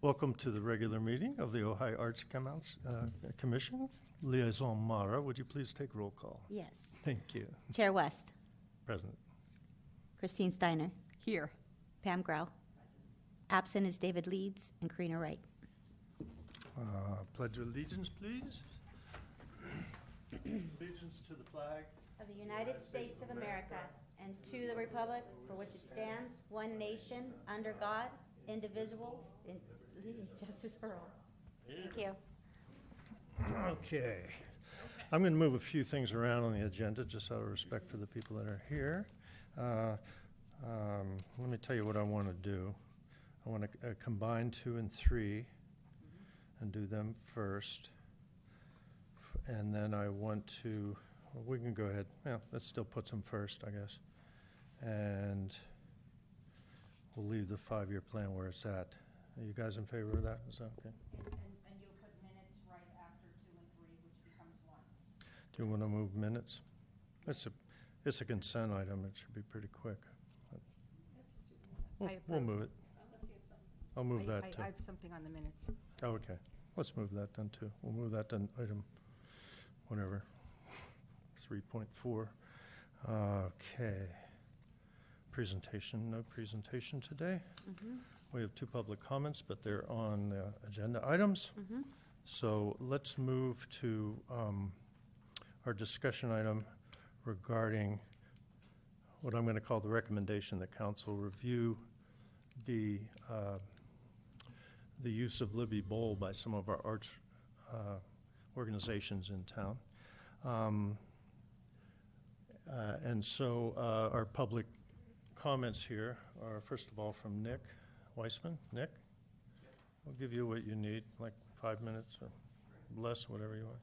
Welcome to the regular meeting of the Ojai Arts Commission. Liaison Mara, would you please take roll call? Yes. Thank you. Chair West. Present. Christine Steiner. Here. Pam Grau. Absent is David Leeds and Karina Wright. Pledge of allegiance, please. Allegiance to the flag Of the United States of America and to the republic for which it stands, one nation, under God, indivisible, in justice for all. Thank you. Okay. I'm going to move a few things around on the agenda just out of respect for the people that are here. Let me tell you what I want to do. I want to combine 2 and 3 and do them first. And then I want to, well, we can go ahead. Yeah, let's still put them first, I guess. And we'll leave the 5-year plan where it's at. Are you guys in favor of that? Is that okay? And you'll put minutes right after 2 and 3, which becomes 1. Do you want to move minutes? It's a consent item. It should be pretty quick. We'll move it. I'll move that too. I have something on the minutes. Oh, okay. Let's move that then too. We'll move that to item, whatever, 3.4. Okay. Presentation, no presentation today. We have 2 public comments, but they're on the agenda items. So let's move to our discussion item regarding what I'm going to call the recommendation that council review the use of Libby Bowl by some of our arts organizations in town. And so our public comments here are, first of all, from Nick Weissman. Nick, we'll give you what you need, like 5 minutes or less, whatever you want.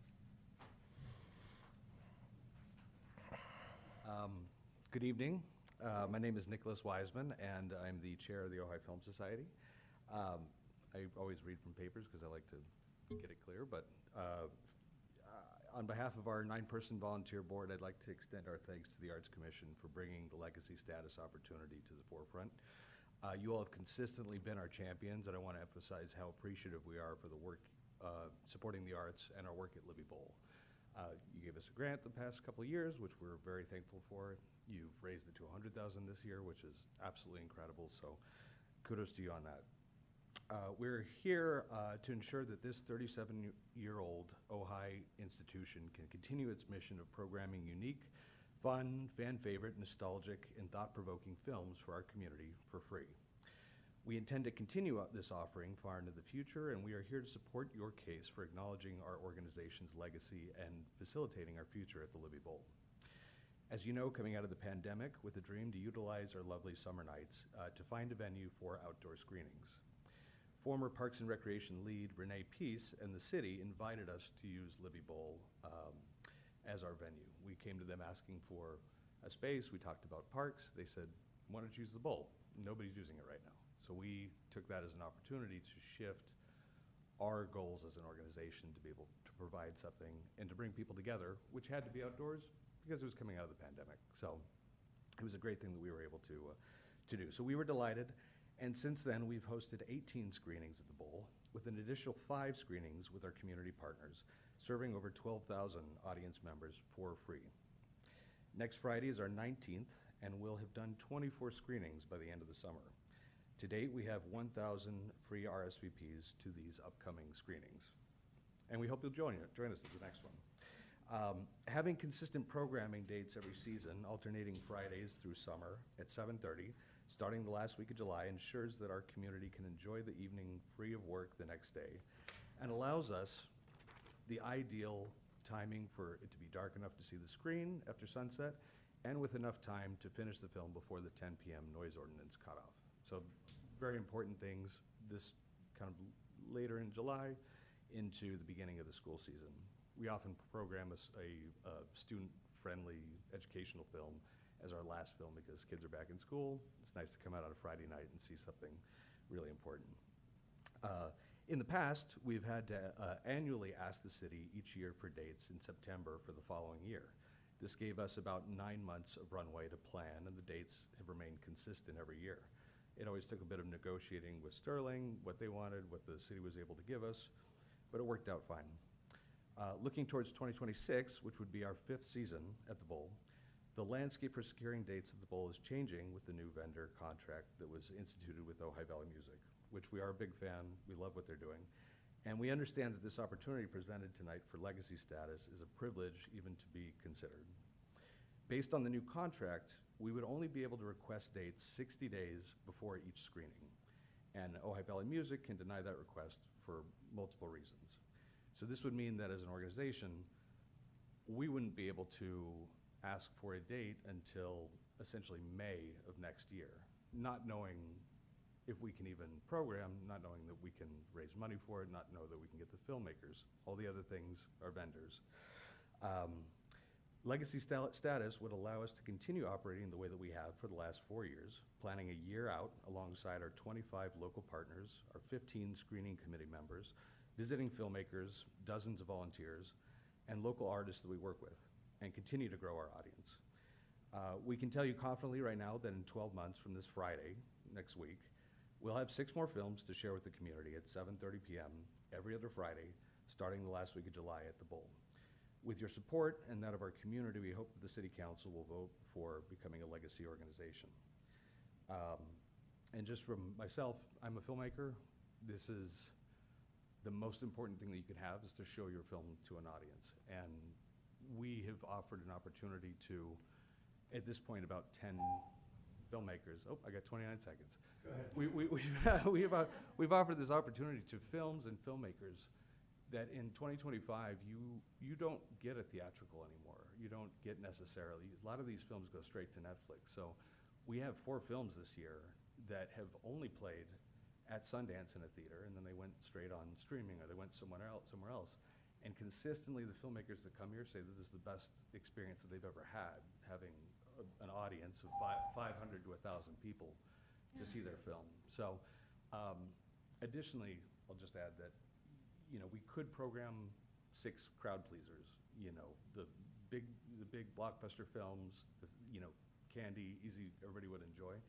Good evening. My name is Nicholas Wiseman, and I'm the chair of the Ojai Film Society. I always read from papers because I like to get it clear, but on behalf of our 9-person volunteer board, I'd like to extend our thanks to the Arts Commission for bringing the legacy status opportunity to the forefront. You all have consistently been our champions, and I want to emphasize how appreciative we are for the work supporting the arts and our work at Libby Bowl. You gave us a grant the past couple of years, which we're very thankful for. You've raised it to $100,000 this year, which is absolutely incredible, so kudos to you on that. We're here to ensure that this 37-year-old Ojai institution can continue its mission of programming unique, fun, fan-favorite, nostalgic, and thought-provoking films for our community for free. We intend to continue this offering far into the future, and we are here to support your case for acknowledging our organization's legacy and facilitating our future at the Libby Bowl. As you know, coming out of the pandemic, with a dream to utilize our lovely summer nights to find a venue for outdoor screenings. Former Parks and Recreation lead Renee Peace and the city invited us to use Libby Bowl as our venue. We came to them asking for a space. We talked about parks. They said, why don't you use the bowl? Nobody's using it right now. So we took that as an opportunity to shift our goals as an organization to be able to provide something and to bring people together, which had to be outdoors because it was coming out of the pandemic. So it was a great thing that we were able to do. So we were delighted. And since then, we've hosted 18 screenings at the Bowl, with an additional 5 screenings with our community partners, serving over 12,000 audience members for free. Next Friday is our 19th, and we'll have done 24 screenings by the end of the summer. To date, we have 1,000 free RSVPs to these upcoming screenings. And we hope you'll join us at the next one. Having consistent programming dates every season, alternating Fridays through summer at 7:30, starting the last week of July, ensures that our community can enjoy the evening free of work the next day and allows us the ideal timing for it to be dark enough to see the screen after sunset and with enough time to finish the film before the 10 p.m. noise ordinance cutoff. So very important things this kind of later in July into the beginning of the school season. We often program a student-friendly educational film as our last film because kids are back in school. It's nice to come out on a Friday night and see something really important. In the past, we've had to annually ask the city each year for dates in September for the following year. This gave us about 9 months of runway to plan, and the dates have remained consistent every year. It always took a bit of negotiating with Sterling, what they wanted, what the city was able to give us, but it worked out fine. Looking towards 2026, which would be our 5th season at the Bowl, the landscape for securing dates at the Bowl is changing with the new vendor contract that was instituted with Ojai Valley Music, which we are a big fan. We love what they're doing. And we understand that this opportunity presented tonight for legacy status is a privilege even to be considered. Based on the new contract, we would only be able to request dates 60 days before each screening. And Ojai Valley Music can deny that request for multiple reasons. So this would mean that as an organization, we wouldn't be able to ask for a date until essentially May of next year, not knowing if we can even program, not knowing that we can raise money for it, not know that we can get the filmmakers. All the other things are vendors. Legacy status would allow us to continue operating the way that we have for the last 4 years, planning a year out alongside our 25 local partners, our 15 screening committee members, visiting filmmakers, dozens of volunteers, and local artists that we work with, and continue to grow our audience. We can tell you confidently right now that in 12 months from this Friday, next week, we'll have 6 more films to share with the community at 7:30 p.m. every other Friday, starting the last week of July at the Bowl. With your support and that of our community, we hope that the City Council will vote for becoming a legacy organization. And just from myself, I'm a filmmaker. This is the most important thing that you can have is to show your film to an audience. And we have offered an opportunity to, at this point, about 10 filmmakers. Oh, I got 29 seconds. Go ahead. We've offered this opportunity to films and filmmakers that in 2025, you don't get a theatrical anymore. You don't get necessarily, a lot of these films go straight to Netflix. So we have 4 films this year that have only played at Sundance in a theater, and then they went straight on streaming, or they went somewhere else. And consistently, the filmmakers that come here say that this is the best experience that they've ever had, having an audience of 500 to 1,000 people to see their film. So, additionally, I'll just add that, we could program 6 crowd pleasers. The big blockbuster films, candy, easy, everybody would enjoy.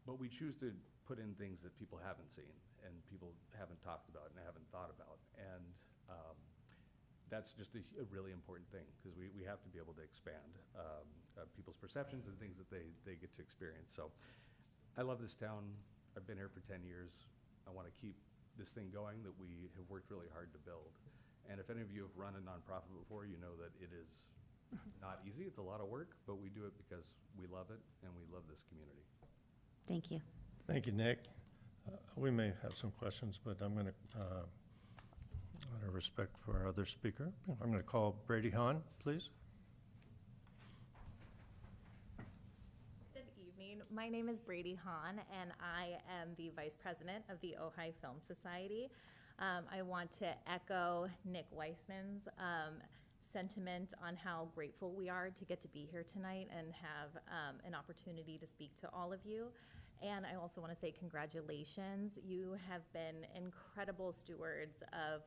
But we choose to put in things that people haven't seen and people haven't talked about and haven't thought about. And that's just a really important thing, because we have to be able to expand people's perceptions and things that they get to experience. So I love this town. I've been here for 10 years. I want to keep this thing going that we have worked really hard to build. And if any of you have run a nonprofit before, you know that it is not easy. It's a lot of work, but we do it because we love it and we love this community. Thank you. Thank you, Nick. We may have some questions, but I'm going to, out of respect for our other speaker, I'm going to call Brady Hahn, please. Good evening. My name is Brady Hahn, and I am the Vice President of the Ojai Film Society. I want to echo Nick Weissman's sentiment on how grateful we are to get to be here tonight and have an opportunity to speak to all of you. And I also want to say congratulations. You have been incredible stewards of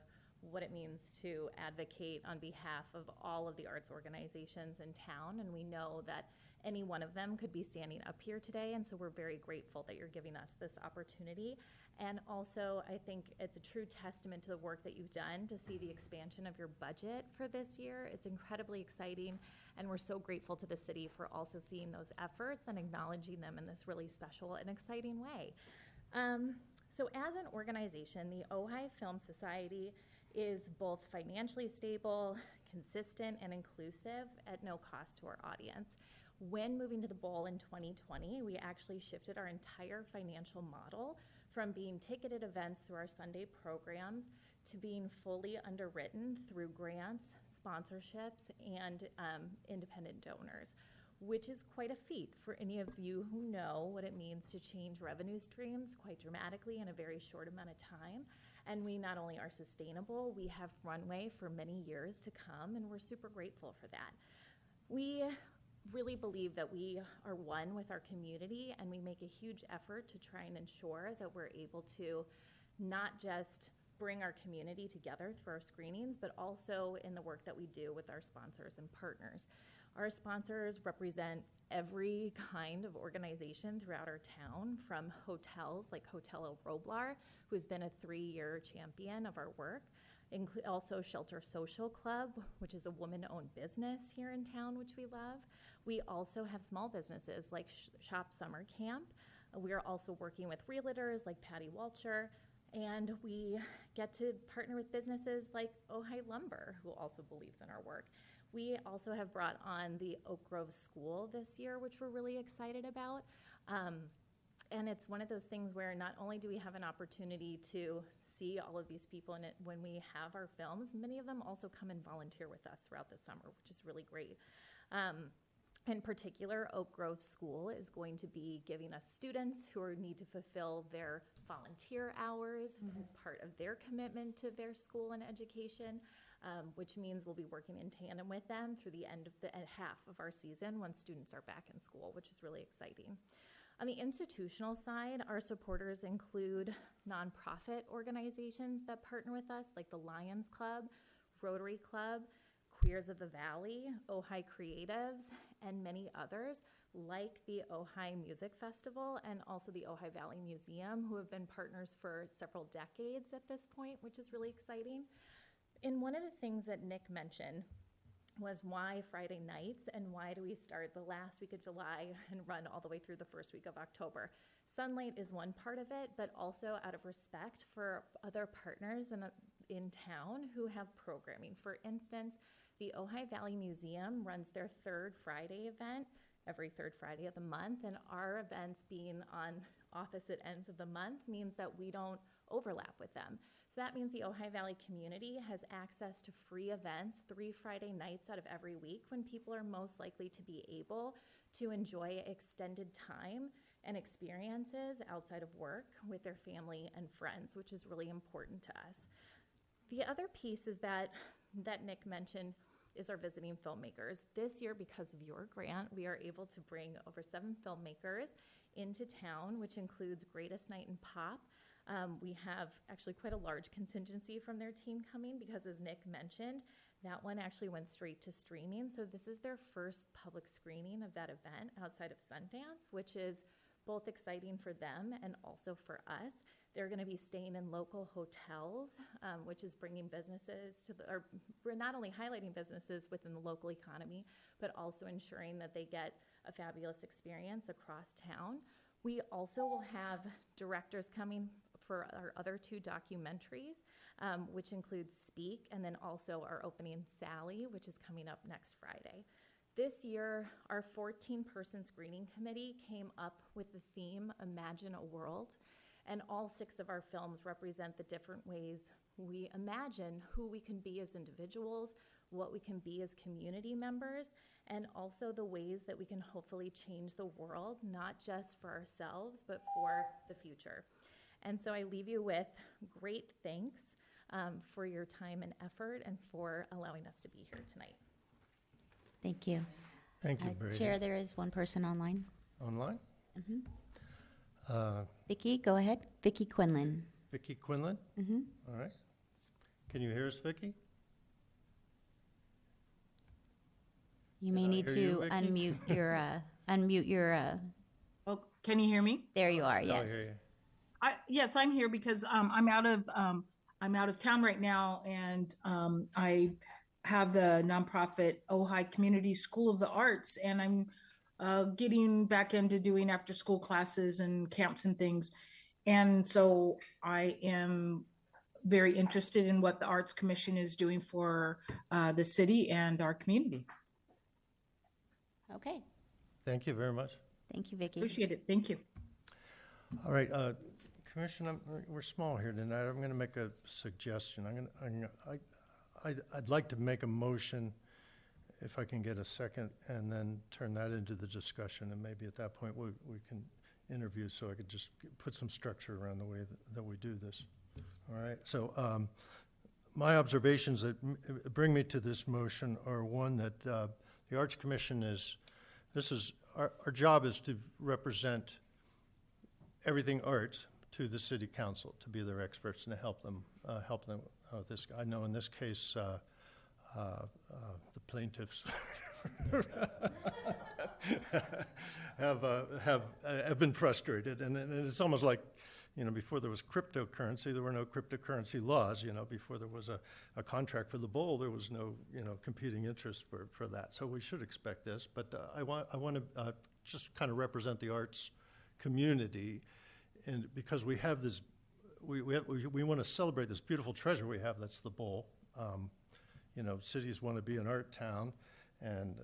what it means to advocate on behalf of all of the arts organizations in town, and we know that any one of them could be standing up here today, and so we're very grateful that you're giving us this opportunity. And also, I think it's a true testament to the work that you've done to see the expansion of your budget for this year. It's incredibly exciting, and we're so grateful to the city for also seeing those efforts and acknowledging them in this really special and exciting way. So as an organization, the Ojai Film Society is both financially stable, consistent, and inclusive at no cost to our audience. When moving to the Bowl in 2020, we actually shifted our entire financial model from being ticketed events through our Sunday programs to being fully underwritten through grants, sponsorships, and independent donors, which is quite a feat for any of you who know what it means to change revenue streams quite dramatically in a very short amount of time. And we not only are sustainable, we have runway for many years to come, and we're super grateful for that. We really believe that we are one with our community, and we make a huge effort to try and ensure that we're able to not just bring our community together through our screenings, but also in the work that we do with our sponsors and partners. Our sponsors represent every kind of organization throughout our town, from hotels like Hotel El Roblar, who has been a 3-year champion of our work, also Shelter Social Club, which is a woman-owned business here in town, which we love. We also have small businesses like Shop Summer Camp. We are also working with realtors like Patty Walcher, and we get to partner with businesses like Ojai Lumber, who also believes in our work. We also have brought on the Oak Grove School this year, which we're really excited about. And it's one of those things where not only do we have an opportunity to see all of these people in it when we have our films, many of them also come and volunteer with us throughout the summer, which is really great. In particular, Oak Grove School is going to be giving us students who need to fulfill their volunteer hours as part of their commitment to their school and education, which means we'll be working in tandem with them through the end of the half of our season when students are back in school, which is really exciting. On the institutional side, our supporters include nonprofit organizations that partner with us, like the Lions Club, Rotary Club, Queers of the Valley, Ojai Creatives, and many others, like the Ojai Music Festival and also the Ojai Valley Museum, who have been partners for several decades at this point, which is really exciting. And one of the things that Nick mentioned was why Friday nights and why do we start the last week of July and run all the way through the first week of October. Sunlight is one part of it, but also out of respect for other partners in town who have programming. For instance, the Ojai Valley Museum runs their third Friday event every third Friday of the month, and our events being on opposite ends of the month means that we don't overlap with them. So that means the Ojai Valley community has access to free events 3 Friday nights out of every week when people are most likely to be able to enjoy extended time and experiences outside of work with their family and friends, which is really important to us. The other piece is that Nick mentioned is our visiting filmmakers. This year, because of your grant, we are able to bring over 7 filmmakers into town, which includes Greatest Night in Pop. We have actually quite a large contingency from their team coming because, as Nick mentioned, that one actually went straight to streaming. So this is their first public screening of that event outside of Sundance, which is both exciting for them and also for us. They're going to be staying in local hotels, which is bringing businesses or we're not only highlighting businesses within the local economy, but also ensuring that they get a fabulous experience across town. We also will have directors coming for our other 2 documentaries, which includes Speak, and then also our opening Sally, which is coming up next Friday. This year, our 14-person screening committee came up with the theme, Imagine a World, and all 6 of our films represent the different ways we imagine who we can be as individuals, what we can be as community members, and also the ways that we can hopefully change the world, not just for ourselves, but for the future. And so I leave you with great thanks for your time and effort and for allowing us to be here tonight. Thank you. Thank you, Brady. Chair, there is one person online. Online? Vicki, go ahead. Vicki Quinlan. Vicki Quinlan? All right. Can you hear us, Vicki? You may Can I need hear you, to Vicki? unmute your, Oh, can you hear me? there you are, Now I yes. hear you. Yes, I'm here because I'm out of town right now, and I have the nonprofit Ojai Community School of the Arts, and I'm getting back into doing after school classes and camps and things. And so I am very interested in what the Arts Commission is doing for the city and our community. Okay, Thank you very much. thank you, Vicki. Appreciate it. Thank you. All right, Commissioner, we're small here tonight. I'm going to make a suggestion. I'd like to make a motion, if I can get a second, and then turn that into the discussion. And maybe at that point, we can interview, so I could just put some structure around the way that we do this. All right, so my observations that bring me to this motion are, one, that the Arts Commission our job is to represent everything arts to the city council, to be their experts and to help them with this. I know in this case, the plaintiffs have been frustrated, and it's almost like, you know, before there was cryptocurrency, there were no cryptocurrency laws. You know, before there was a contract for the bowl, there was no, you know, competing interest for that. So we should expect this. But I want to just kind of represent the arts community, and because we have this, we want to celebrate this beautiful treasure we have. That's the bowl. You know, cities want to be an art town, and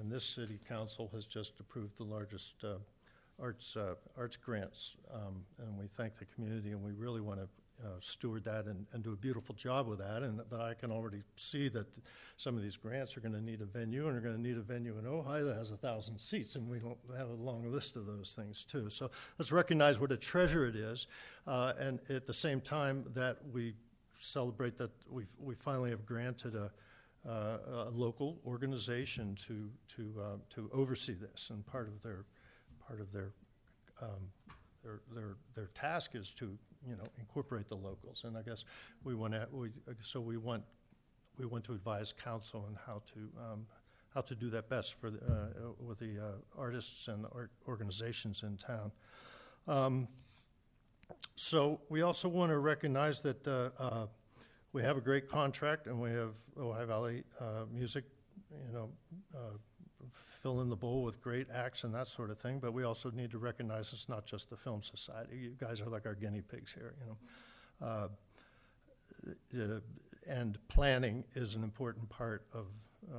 this city council has just approved the largest arts grants, and we thank the community, and we really want to steward that and do a beautiful job with that. But I can already see that some of these grants are going to need a venue, and are going to need a venue in Ojai that has 1,000 seats, and we don't have a long list of those things too. So let's recognize what a treasure it is, and at the same time that we celebrate that we finally have granted a local organization to oversee this, and part of their task is to, you know, incorporate the locals. And I guess we want to advise council on how to do that best for with the artists and art organizations in town. So we also want to recognize that we have a great contract, and we have Ojai Valley Music, you know, fill in the bowl with great acts and that sort of thing. But we also need to recognize it's not just the Film Society. You guys are like our guinea pigs here, you know. And planning is an important part of,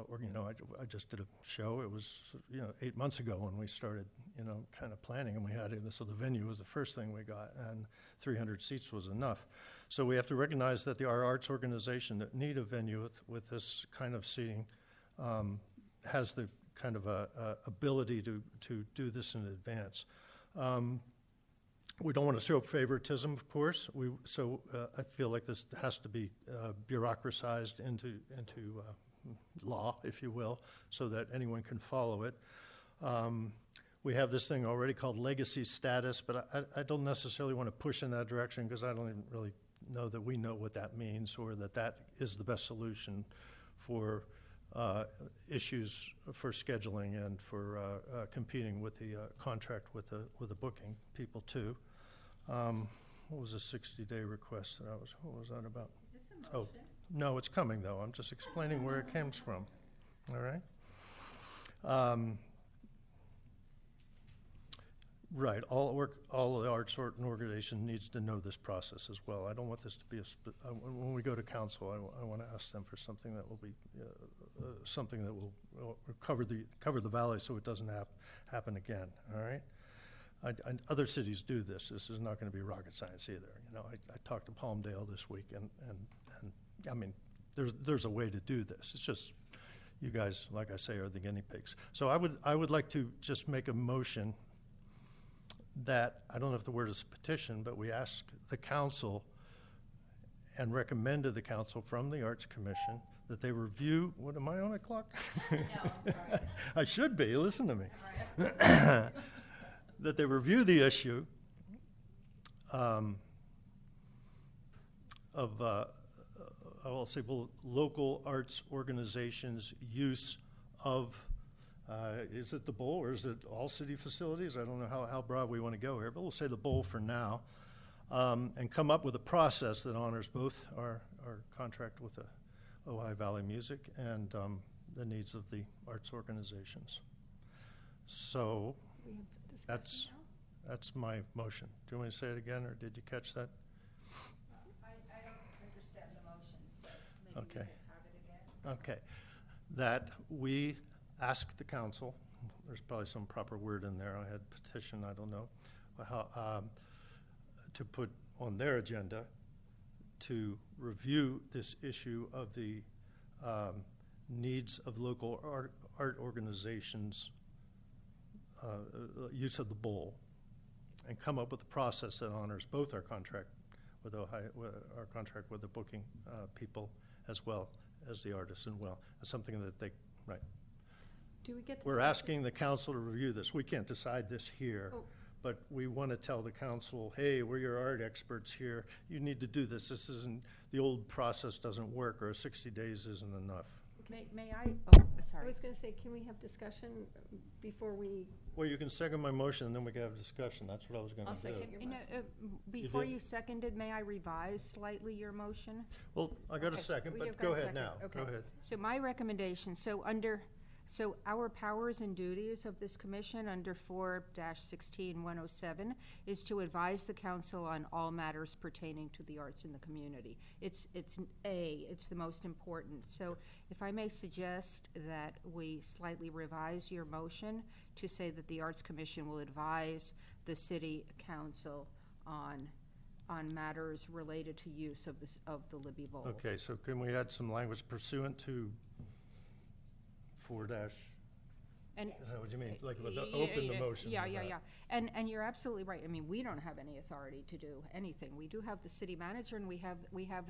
or, you know, I just did a show. It was, you know, 8 months ago when we started, you know, kind of planning, and we had it. So the venue was the first thing we got, and 300 seats was enough. So we have to recognize that our arts organization that need a venue with this kind of seating has the kind of ability to do this in advance. We don't want to show favoritism, of course. So I feel like this has to be bureaucratized into law, if you will, so that anyone can follow it. We have this thing already called legacy status, but I don't necessarily want to push in that direction, because I don't even really know that we know what that means, or that is the best solution for issues for scheduling and for competing with the contract with the booking people too. What was a 60-day request that what was that about? Is this a motion? Oh, no, it's coming though. I'm just explaining where it comes from. All right. Right. All the arts organization needs to know this process as well. I don't want this to be when we go to council, I want to ask them for something that will be something that will cover the valley, so it doesn't happen again. All right. Other cities do this. This is not going to be rocket science either. You know, I talked to Palmdale this week, and I mean, there's a way to do this. It's just you guys, like I say, are the guinea pigs. So I would like to just make a motion that, I don't know if the word is petition, but we ask the council and recommend to the council from the Arts Commission that they review, what, am I on a clock? No, I'm sorry. I should be, listen to me. All right. That they review the issue of, I'll say, local arts organizations' use of, is it the bowl or is it all city facilities? I don't know how broad we want to go here, but we'll say the bowl for now, and come up with a process that honors both our contract with the Ojai Valley Music and the needs of the arts organizations. So that's my motion. Do you want me to say it again, or did you catch that? I don't understand the motion, so maybe we Okay. could have it again. Okay. That we ask the council, there's probably some proper word in there, I had petition, I don't know, how, to put on their agenda to review this issue of the needs of local art organizations' use of the bowl, and come up with a process that honors both our contract with Ojai, our contract with the booking people, as well as the artists, and well, it's something that they, right. Do we get to? We're asking the council to review this. We can't decide this here, Oh. but we want to tell the council, hey, we're your art experts here. You need to do this. This isn't, the old process doesn't work, or 60 days isn't enough. May I, oh, I sorry. was gonna say, can we have discussion before we, Well, you can second my motion, and then we can have a discussion. That's what I was gonna I'll do. second your You know, motion. before did? you seconded, may I revise slightly your motion? Well, I got a Okay, second, well, but you've go got a ahead second. now. Okay. Go ahead. So my recommendation, so our powers and duties of this commission under 4-16107 is to advise the council on all matters pertaining to the arts in the community. It's the most important. So if I may suggest that we slightly revise your motion to say that the Arts Commission will advise the city council on matters related to use of the Libby Bowl. Okay, so can we add some language pursuant to 4 dash? And Is that what you mean? Like, Yeah, open the motion? Yeah, with yeah, that. yeah. And you're absolutely right. I mean, we don't have any authority to do anything. We do have the city manager and we have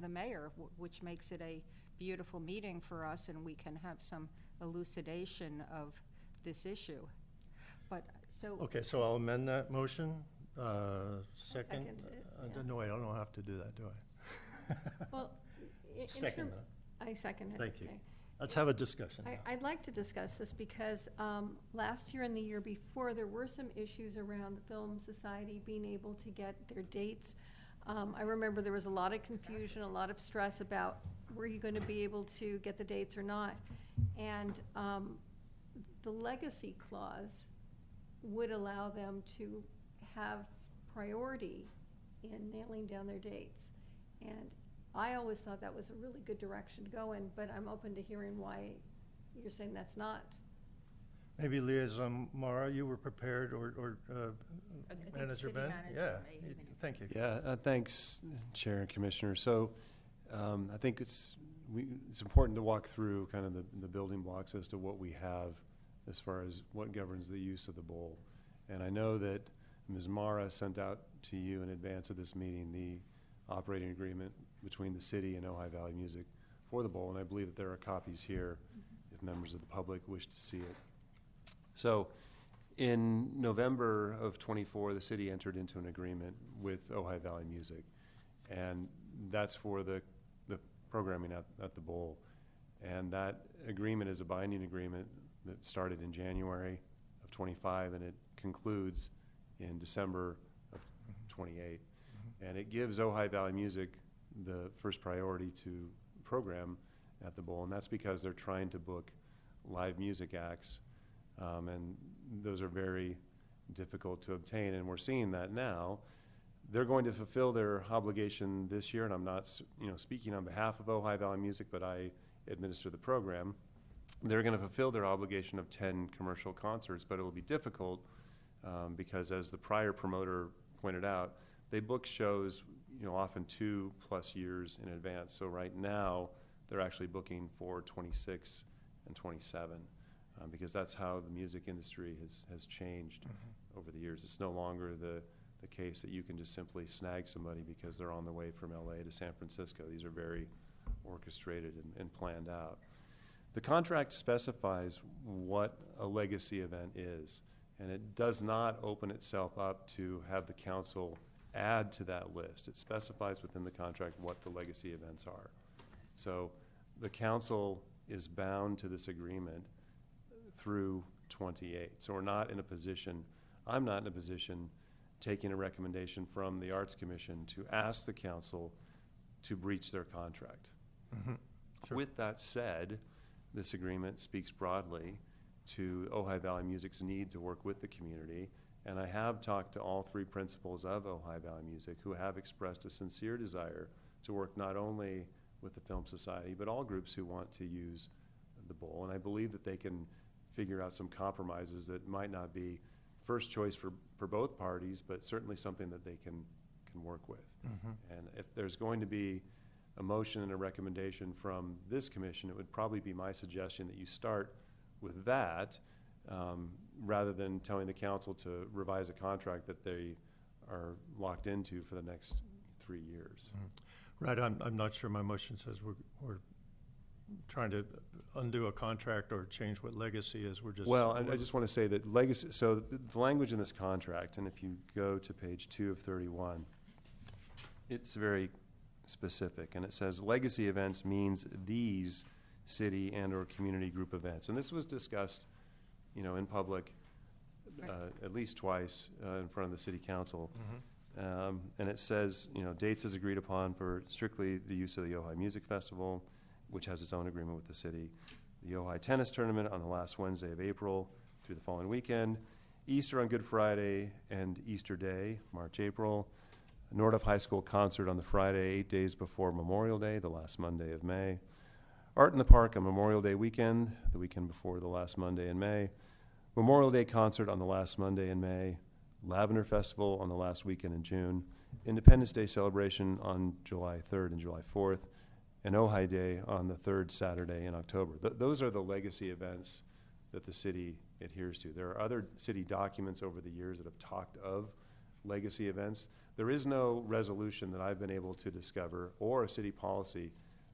the mayor, which makes it a beautiful meeting for us, and we can have some elucidation of this issue. But, so, Okay, so I'll amend that motion. Second? second it, yeah. No, I don't have to do that, do I? well, in Second, term- I second it. Thank you. okay. Let's have a discussion now. I'd like to discuss this because last year and the year before, there were some issues around the Film Society being able to get their dates. I remember there was a lot of confusion, a lot of stress about were you going to be able to get the dates or not. And the legacy clause would allow them to have priority in nailing down their dates. And I always thought that was a really good direction to go in, but I'm open to hearing why you're saying that's not. Maybe Liaison Mara, you were prepared, or I think Manager city Ben? manager Yeah, may- thank you. Yeah, thanks, Chair and Commissioner. So I think it's important to walk through kind of the building blocks as to what we have as far as what governs the use of the bowl. And I know that Ms. Mara sent out to you in advance of this meeting the operating agreement between the city and Ojai Valley Music for the bowl, and I believe that there are copies here if members of the public wish to see it. So in November of '24, the city entered into an agreement with Ojai Valley Music, and that's for the programming at the bowl. And that agreement is a binding agreement that started in January of '25, and it concludes in December of '28. And it gives Ojai Valley Music the first priority to program at the bowl, and that's because they're trying to book live music acts, and those are very difficult to obtain, and we're seeing that now. They're going to fulfill their obligation this year, and I'm not speaking on behalf of Ojai Valley Music, but I administer the program. They're going to fulfill their obligation of 10 commercial concerts, but it will be difficult because, as the prior promoter pointed out, they book shows often 2+ years in advance. So right now they're actually booking for 26 and 27 because that's how the music industry has changed over the years. It's no longer the case that you can just simply snag somebody because they're on the way from LA to San Francisco. These are very orchestrated and planned out. The contract specifies what a legacy event is, and it does not open itself up to have the council add to that list. It specifies within the contract what the legacy events are. So the council is bound to this agreement through '28. So we're not in a position, I'm not in a position taking a recommendation from the Arts Commission to ask the council to breach their contract. Sure. With that said, this agreement speaks broadly to Ojai Valley Music's need to work with the community. And I have talked to all 3 principals of Ojai Valley Music who have expressed a sincere desire to work not only with the Film Society, but all groups who want to use the bowl. And I believe that they can figure out some compromises that might not be first choice for both parties, but certainly something that they can work with. And if there's going to be a motion and a recommendation from this commission, it would probably be my suggestion that you start with that, rather than telling the council to revise a contract that they are locked into for the next 3 years. Right, I'm not sure my motion says we're trying to undo a contract or change what legacy is. We're just. Well, I just want to say that legacy, so the language in this contract, and if you go to page 2 of 31, it's very specific, and it says legacy events means these city and/or community group events. And this was discussed, you know, in public at least twice in front of the city council. And it says, you know, dates as agreed upon for strictly the use of the Ojai Music Festival, which has its own agreement with the city. The Ojai Tennis Tournament on the last Wednesday of April through the following weekend. Easter on Good Friday and Easter Day, March, April. Nordhoff High School concert on the Friday, 8 days before Memorial Day, the last Monday of May. Art in the Park on Memorial Day weekend, the weekend before the last Monday in May. Memorial Day concert on the last Monday in May. Lavender Festival on the last weekend in June. Independence Day celebration on July 3rd and July 4th. And Ojai Day on the third Saturday in October. Those are the legacy events that the city adheres to. There are other city documents over the years that have talked of legacy events. There is no resolution that I've been able to discover or a city policy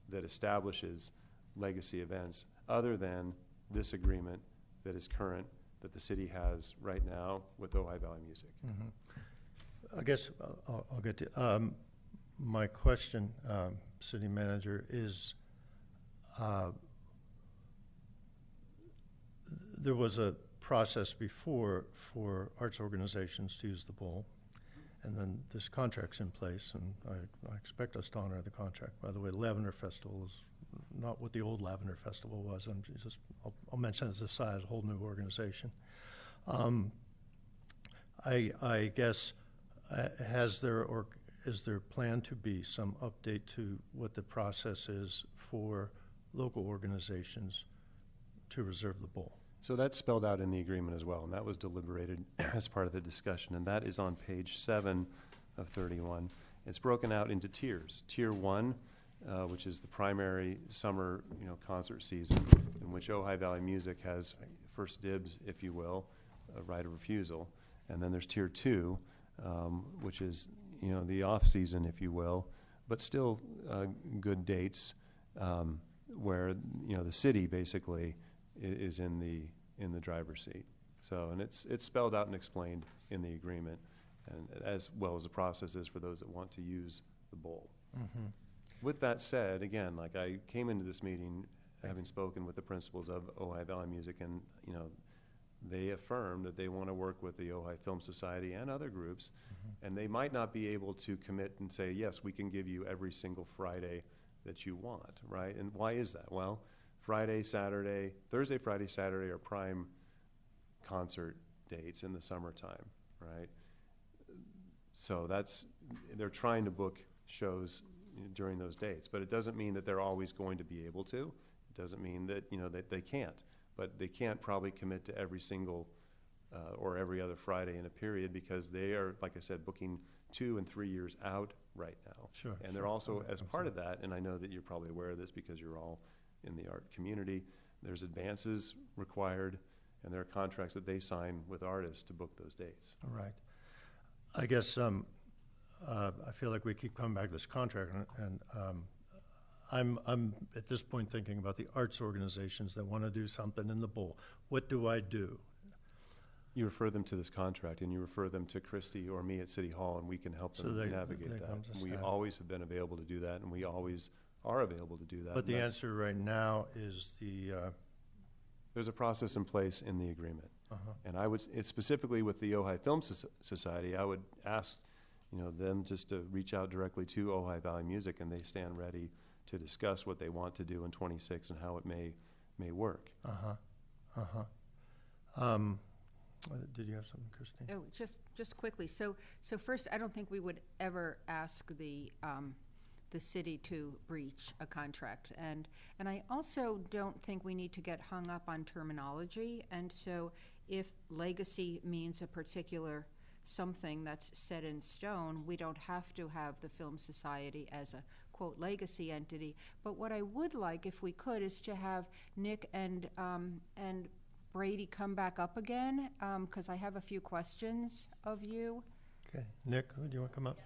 that establishes legacy events other than this agreement that is current that the city has right now with Ojai Valley Music. I guess I'll get to, my question, city manager, is there was a process before for arts organizations to use the bowl, and then this contract's in place, and I expect us to honor the contract. By the way, the Lavender Festival is not what the old Lavender Festival was. I'll mention as a side, a whole new organization. I guess, has there or is there planned to be some update to what the process is for local organizations to reserve the bowl? So that's spelled out in the agreement as well, and that was deliberated as part of the discussion, and that is on page 7 of 31. It's broken out into tiers. Tier 1, which is the primary summer, you know, concert season, in which Ojai Valley Music has first dibs, if you will, a right of refusal. And then there's Tier 2, which is, you know, the off season, if you will, but still good dates where, you know, the city basically is in the driver's seat. So, and it's spelled out and explained in the agreement, and as well as the process is for those that want to use the bowl. With that said, again, like, I came into this meeting having spoken with the principals of Ojai Valley Music, and, you know, they affirm that they want to work with the Ojai Film Society and other groups, and they might not be able to commit and say, yes, we can give you every single Friday that you want, right? And why is that? Well, Friday, Saturday, Thursday, Friday, Saturday are prime concert dates in the summertime, right? So they're trying to book shows during those dates, but it doesn't mean that they're always going to be able to. It doesn't mean that, you know, that they can't, but they can't probably commit to every single or every other Friday in a period, because they are, like I said, booking 2 and 3 years out right now. Sure. And they're also, as part of that, and I know that you're probably aware of this because you're all in the art community, there's advances required, and there are contracts that they sign with artists to book those dates. All right. I guess I feel like we keep coming back to this contract, and I'm at this point thinking about the arts organizations that want to do something in the bowl. What do I do? You refer them to this contract, and you refer them to Christy or me at City Hall, and we can help them navigate they that. come to We staff. always have been available to do that, and we always are available to do that. But and the that's- answer right now is There's a process in place in the agreement. And I would, it's specifically with the Ojai Film Society, I would ask, you know, them just to reach out directly to Ojai Valley Music, and they stand ready to discuss what they want to do in 26 and how it may work. Did you have something, Christine? Oh, just quickly. So first, I don't think we would ever ask the city to breach a contract. And I also don't think we need to get hung up on terminology. And so if legacy means a particular something that's set in stone, we don't have to have the Film Society as a, quote, legacy entity. But what I would like, if we could, is to have Nick and Brady come back up again, because I have a few questions of you. Okay. Nick, do you want to come up?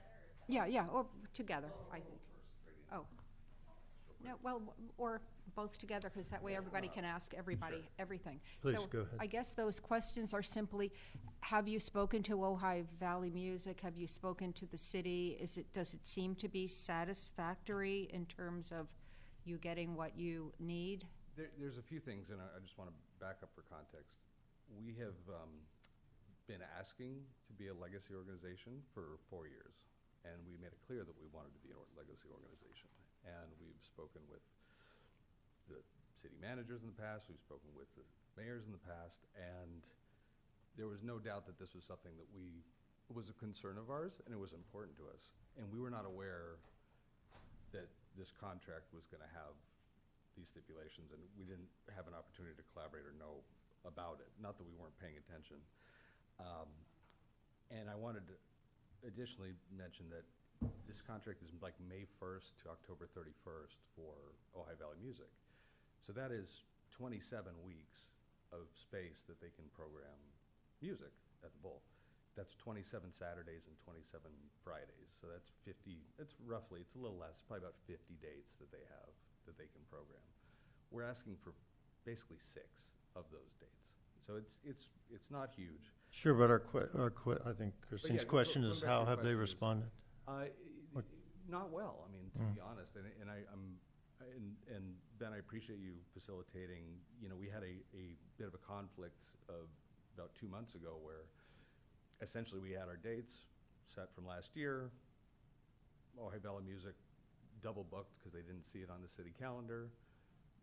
Yeah, or together, I think. Oh. No, well, or both together, because that way everybody can ask everybody everything. Please, So go ahead. I guess those questions are simply, have you spoken to Ojai Valley Music? Have you spoken to the city? Does it seem to be satisfactory in terms of you getting what you need? There's a few things, and I just want to back up for context. We have been asking to be a legacy organization for 4 years, and we made it clear that we wanted to be a legacy organization. And we've spoken with the city managers in the past, we've spoken with the mayors in the past, and there was no doubt that this was something that was a concern of ours, and it was important to us. And we were not aware that this contract was going to have these stipulations, and we didn't have an opportunity to collaborate or know about it. Not that we weren't paying attention. And I wanted to additionally mention that this contract is like May 1st to October 31st for Ojai Valley Music. So that is 27 weeks of space that they can program music at the Bowl. That's 27 Saturdays and 27 Fridays. So that's 50, it's roughly, it's a little less, probably about 50 dates that they have that they can program. We're asking for basically 6 of those dates. So it's not huge. Sure, but I think Christine's yeah, question going is back to how your have they question is- responded? Not well, I mean, to be honest, and Ben, I appreciate you facilitating. You know, we had a bit of a conflict about 2 months ago where essentially we had our dates set from last year. Ojai Valley Music double booked because they didn't see it on the city calendar.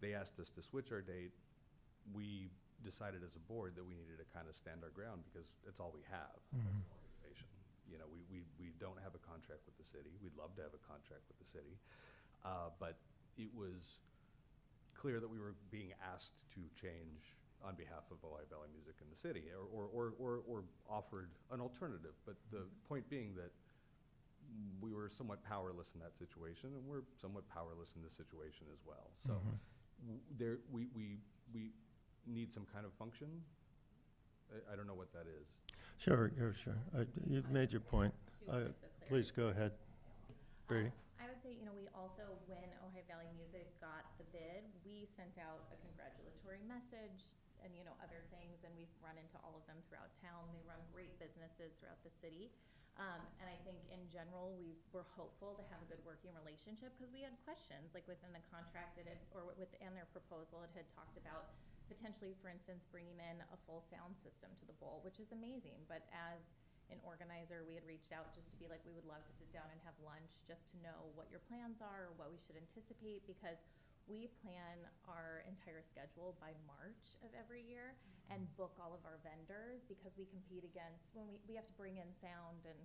They asked us to switch our date. We decided as a board that we needed to kind of stand our ground because it's all we have as an organization. You know, we don't have a contract with the city. We'd love to have a contract with the city. But it was clear that we were being asked to change on behalf of Ojai Valley Music in the city, or offered an alternative. But the point being that we were somewhat powerless in that situation, and we're somewhat powerless in this situation as well. So we need some kind of function. I don't know what that is. Sure. You've made your point. Please go ahead, Brady. I would say, you know, we also, when Ojai Valley Music got the bid, we sent out a congratulatory message and, you know, other things, and we've run into all of them throughout town. They run great businesses throughout the city. And I think in general, we're hopeful to have a good working relationship because we had questions, like within the contract, within their proposal, it had talked about potentially, for instance, bringing in a full sound system to the Bowl, which is amazing. But as an organizer, we had reached out just to be like, we would love to sit down and have lunch just to know what your plans are or what we should anticipate, because we plan our entire schedule by March of every year and book all of our vendors, because we compete against, when we have to bring in sound and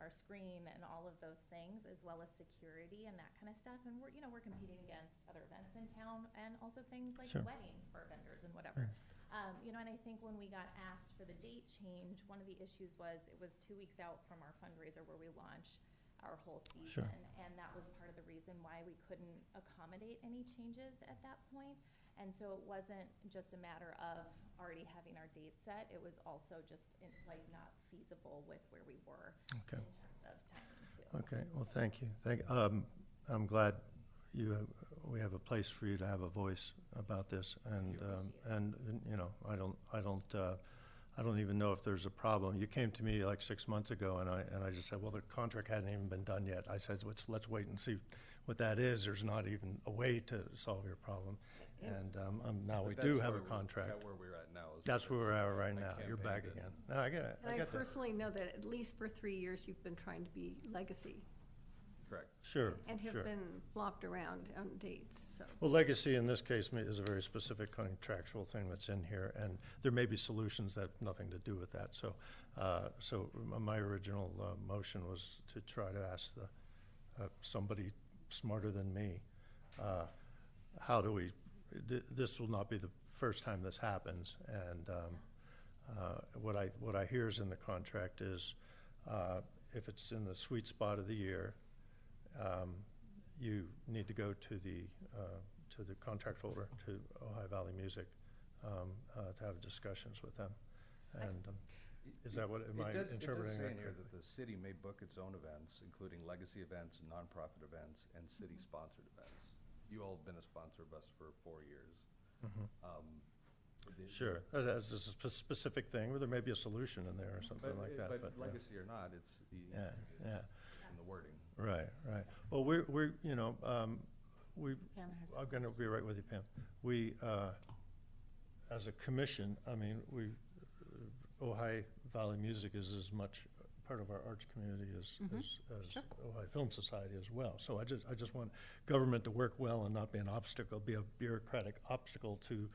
our screen and all of those things, as well as security and that kind of stuff. And we're competing against other events in town, and also things like weddings for our vendors and whatever. And I think when we got asked for the date change, one of the issues was it was 2 weeks out from our fundraiser where we launch our whole season. And that was part of the reason why we couldn't accommodate any changes at that point. And so it wasn't just a matter of already having our date set, it was also just not feasible with where we were in terms of timing too. Okay, well, thank you. I'm glad we have a place for you to have a voice about this, and you know, I don't even know if there's a problem. You came to me like 6 months ago, and I just said, well, the contract hadn't even been done yet. I said, let's wait and see what that is. There's not even a way to solve your problem, and now we do have a contract. That's where we're at now. That's where we're at right now. You're back again. No, I get it. And I get that. personally know that at least for 3 years, you've been trying to be legacy Correct. Sure. and have sure. been flopped around on dates, so. Well, legacy in this case is a very specific contractual thing that's in here, and there may be solutions that have nothing to do with that. So, my original motion was to try to ask somebody smarter than me, how do we? This will not be the first time this happens, and what I hear is in the contract is if it's in the sweet spot of the year. You need to go to the contract holder, to Ojai Valley Music, to have discussions with them. And is that what, am I interpreting It does say that in here correctly? that the city may book its own events, including legacy events, nonprofit events, and city-sponsored events. You all have been a sponsor of us for 4 years. Sure, that's a specific thing, or there may be a solution in there or something like that. But legacy or not, it's yeah. in the wording. Right. Well, we're Pam has I'm going to be right with you, Pam. We, as a commission, I mean, Ojai Valley Music is as much part of our arts community as Sure. Ojai Film Society as well. So I just want government to work well and not be an obstacle, be a bureaucratic obstacle to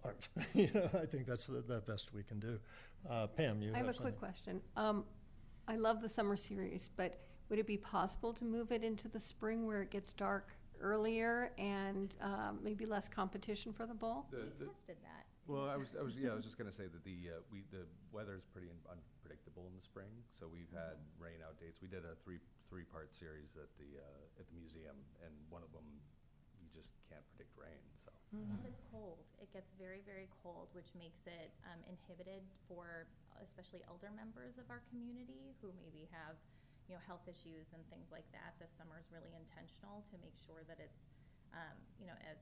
art. You know, I think that's the best we can do. Pam, you I have a something? quick question. I love the summer series, but would it be possible to move it into the spring where it gets dark earlier and maybe less competition for the bowl? We tested that. Well, I was just gonna say that the weather is pretty unpredictable in the spring, so we've had rain out dates. We did a three-part series at the museum, and one of them, you just can't predict rain, so. And it's cold. It gets very, very cold, which makes it inhibited for especially elder members of our community who maybe have, health issues and things like that. This summer is really intentional to make sure that it's, as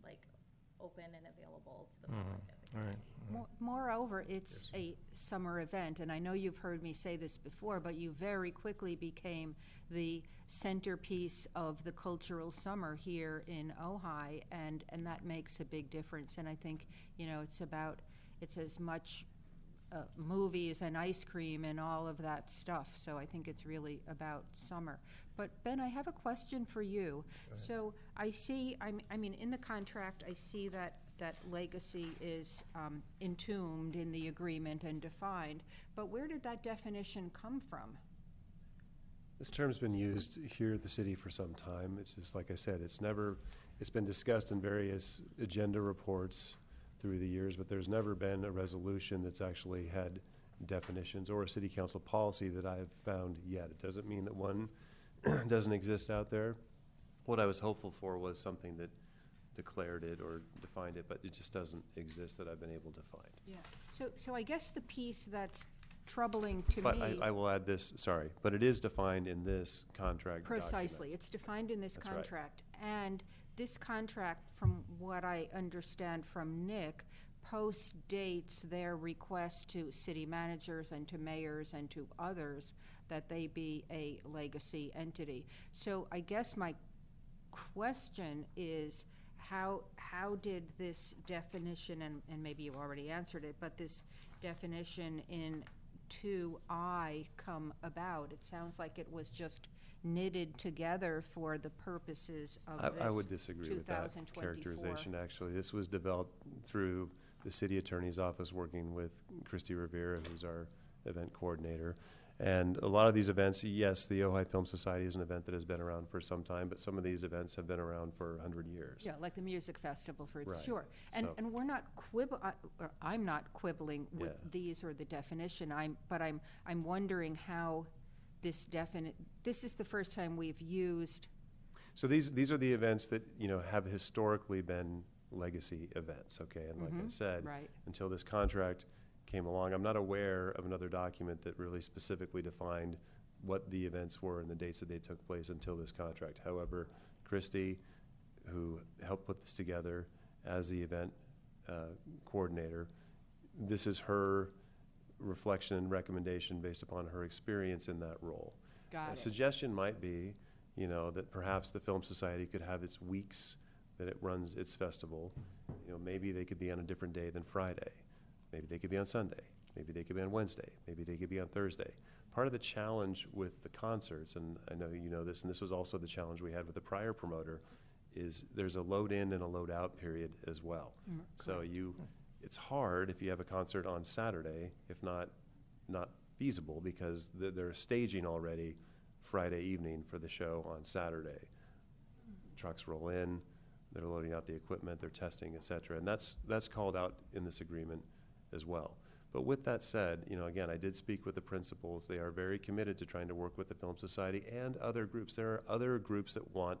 like open and available to the public as it All can right. be. Moreover, it's a summer event, and I know you've heard me say this before, but you very quickly became the centerpiece of the cultural summer here in Ojai, and that makes a big difference. And I think, it's as much movies and ice cream and all of that stuff, so I think it's really about summer. But Ben, I have a question for you. So I see, I mean, in the contract, I see that legacy is entombed in the agreement and defined, but where did that definition come from? This term's been used here at the city for some time. It's just, like I said, it's been discussed in various agenda reports through the years, but there's never been a resolution that's actually had definitions or a city council policy that I have found yet. It doesn't mean that one doesn't exist out there. What I was hopeful for was something that declared it or defined it, but it just doesn't exist that I've been able to find. Yeah. So I guess the piece that's troubling to But me. I will add this, sorry, but it is defined in this contract document. Precisely. It's defined in this That's right. contract. And this contract, from what I understand from Nick, post-dates their request to city managers and to mayors and to others that they be a legacy entity. So I guess my question is, how did this definition, and maybe you already answered it, but this definition in 2I come about? It sounds like it was just knitted together for the purposes of this I would disagree with that 2024. characterization, actually. This was developed through the city attorney's office working with Christy Rivera, who's our event coordinator. And a lot of these events, yes, the Ojai Film Society is an event that has been around for some time, but some of these events have been around for 100 years. Yeah, like the music festival, for Right. sure. And So- and we're not I'm not quibbling with Yeah. these or the definition. I'm wondering how this is the first time we've used. So these are the events that, have historically been legacy events, okay? And like I said, Right. until this contract came along, I'm not aware of another document that really specifically defined what the events were and the dates that they took place until this contract. However, Christy, who helped put this together as the event coordinator, this is her reflection and recommendation based upon her experience in that role. Got A it. suggestion might be, that perhaps the Film Society could have its weeks that it runs its festival. Maybe they could be on a different day than Friday. Maybe they could be on Sunday. Maybe they could be on Wednesday. Maybe they could be on Thursday. Part of the challenge with the concerts, and I know you know this, and this was also the challenge we had with the prior promoter, is there's a load in and a load out period as well. So it's hard if you have a concert on Saturday, if not feasible, because they're staging already Friday evening for the show on Saturday. Trucks roll in, they're loading out the equipment, they're testing, et cetera, and that's called out in this agreement as well. But with that said, again, I did speak with the principals. They are very committed to trying to work with the Film Society and other groups. There are other groups that want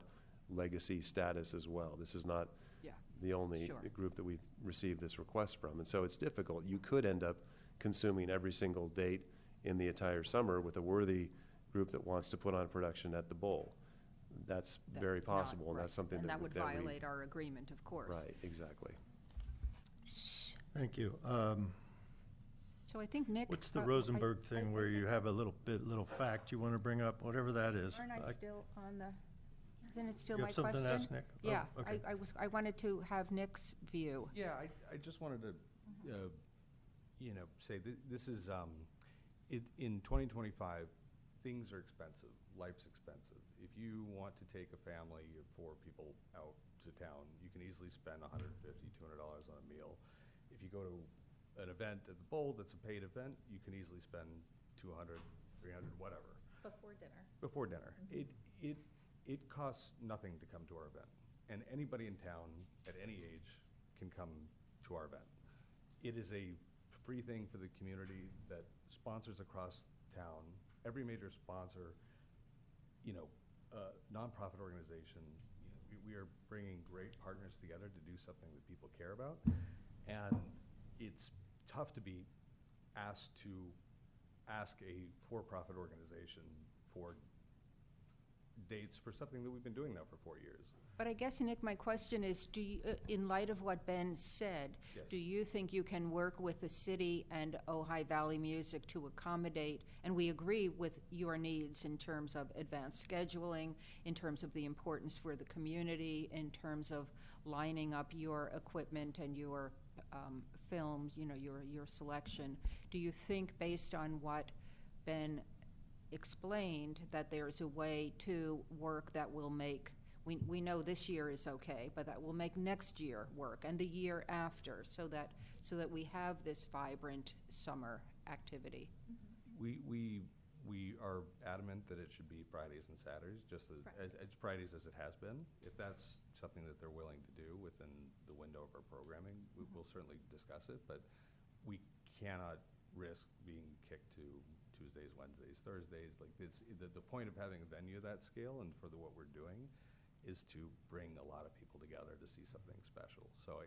legacy status as well. This is not Yeah. the only Sure. group that we've received this request from. And so it's difficult. You could end up consuming every single date in the entire summer with a worthy group that wants to put on production at the Bowl. That's very possible, and that's something And that that would we- violate our agreement, of course. Right, exactly. Thank you. So I think Nick. What's the I- Rosenberg I thing where you have a little fact you want to bring up, whatever that is? Aren't I still on the? Isn't it still You my have something question? to ask Nick? Oh, Yeah, okay. I wanted to have Nick's view. Yeah, I just wanted to, say this is, in 2025, things are expensive, life's expensive. If you want to take a family of 4 people out to town, you can easily spend $150, $200 on a meal. If you go to an event at the Bowl that's a paid event, you can easily spend 200, 300, whatever. Before dinner. Before dinner. It costs nothing to come to our event, and anybody in town at any age can come to our event. It is a free thing for the community that sponsors across town, every major sponsor, nonprofit organization. We are bringing great partners together to do something that people care about, and it's tough to be asked to ask a for-profit organization for dates for something that we've been doing now for 4 years. But I guess, Nick, my question is, do you, in light of what Ben said, Yes. do you think you can work with the city and Ojai Valley Music to accommodate, and we agree with your needs in terms of advanced scheduling, in terms of the importance for the community, in terms of lining up your equipment and your films, your selection. Do you think, based on what Ben explained, that there's a way to work that will make, we know this year is okay, but that will make next year work and the year after, so that we have this vibrant summer activity? We are adamant that it should be Fridays and Saturdays, just as Fridays as it has been. If that's something that they're willing to do within the window of our programming, we will certainly discuss it, but we cannot risk being kicked to Tuesdays, Wednesdays, Thursdays. Like this, the point of having a venue of that scale and for what we're doing is to bring a lot of people together to see something special. So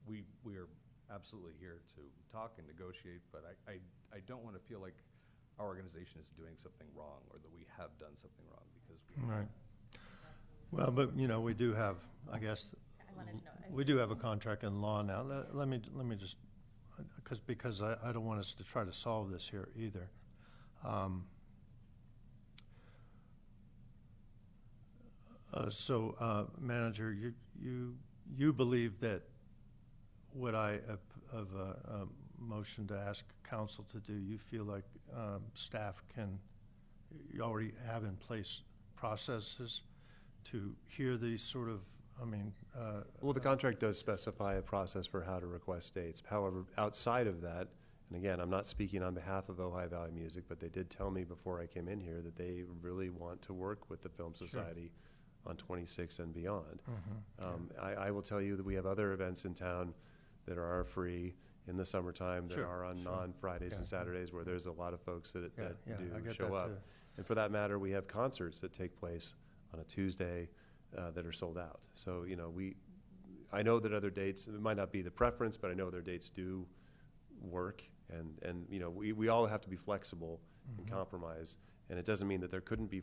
we are absolutely here to talk and negotiate, but I don't want to feel like our organization is doing something wrong or that we have done something wrong, because we Right. Well, but, we do have, I guess, I wanted to know. we do have a contract in law now. Let me just, because I don't want us to try to solve this here either. Manager, you believe that what I have a motion to ask council to do, you feel like staff you already have in place processes to hear these sort of, Well, the contract does specify a process for how to request dates. However, outside of that, and again, I'm not speaking on behalf of Ojai Valley Music, but they did tell me before I came in here that they really want to work with the Film Society on 26 and beyond. I will tell you that we have other events in town that are free in the summertime that are on non-Fridays and Saturdays, where there's a lot of folks that I do get show that up. too. And for that matter, we have concerts that take place on a Tuesday that are sold out. So, I know that other dates, it might not be the preference, but I know their dates do work. And we all have to be flexible and compromise. And it doesn't mean that there couldn't be,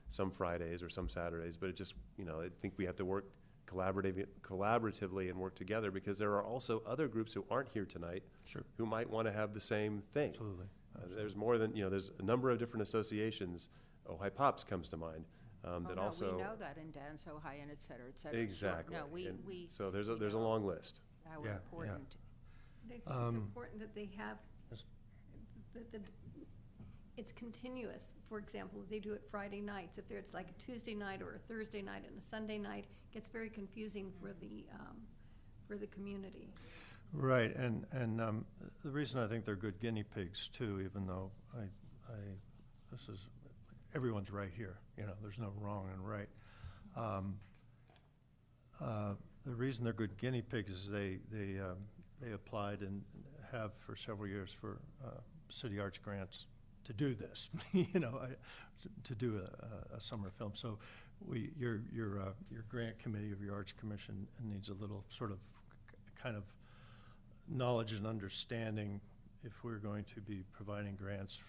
some Fridays or some Saturdays, but it just, I think we have to work collaboratively and work together, because there are also other groups who aren't here tonight who might want to have the same thing. Absolutely. There's more than, there's a number of different associations. Ojai Pops comes to mind. That also. We know that in Dance Ojai and et cetera, et cetera. Exactly. No, And we. so there's we a know long list. How Yeah, important. I think it's important that they have, that it's continuous. For example, if they do it Friday nights, if it's like a Tuesday night or a Thursday night and a Sunday night, it gets very confusing for the community. Right, and the reason I think they're good guinea pigs too, even though everyone's right here, there's no wrong and right. The reason they're good guinea pigs is they applied and have for several years for city arts grants to do this, to do a summer film. So your grant committee of your arts commission needs a little sort of kind of knowledge and understanding if we're going to be providing grants.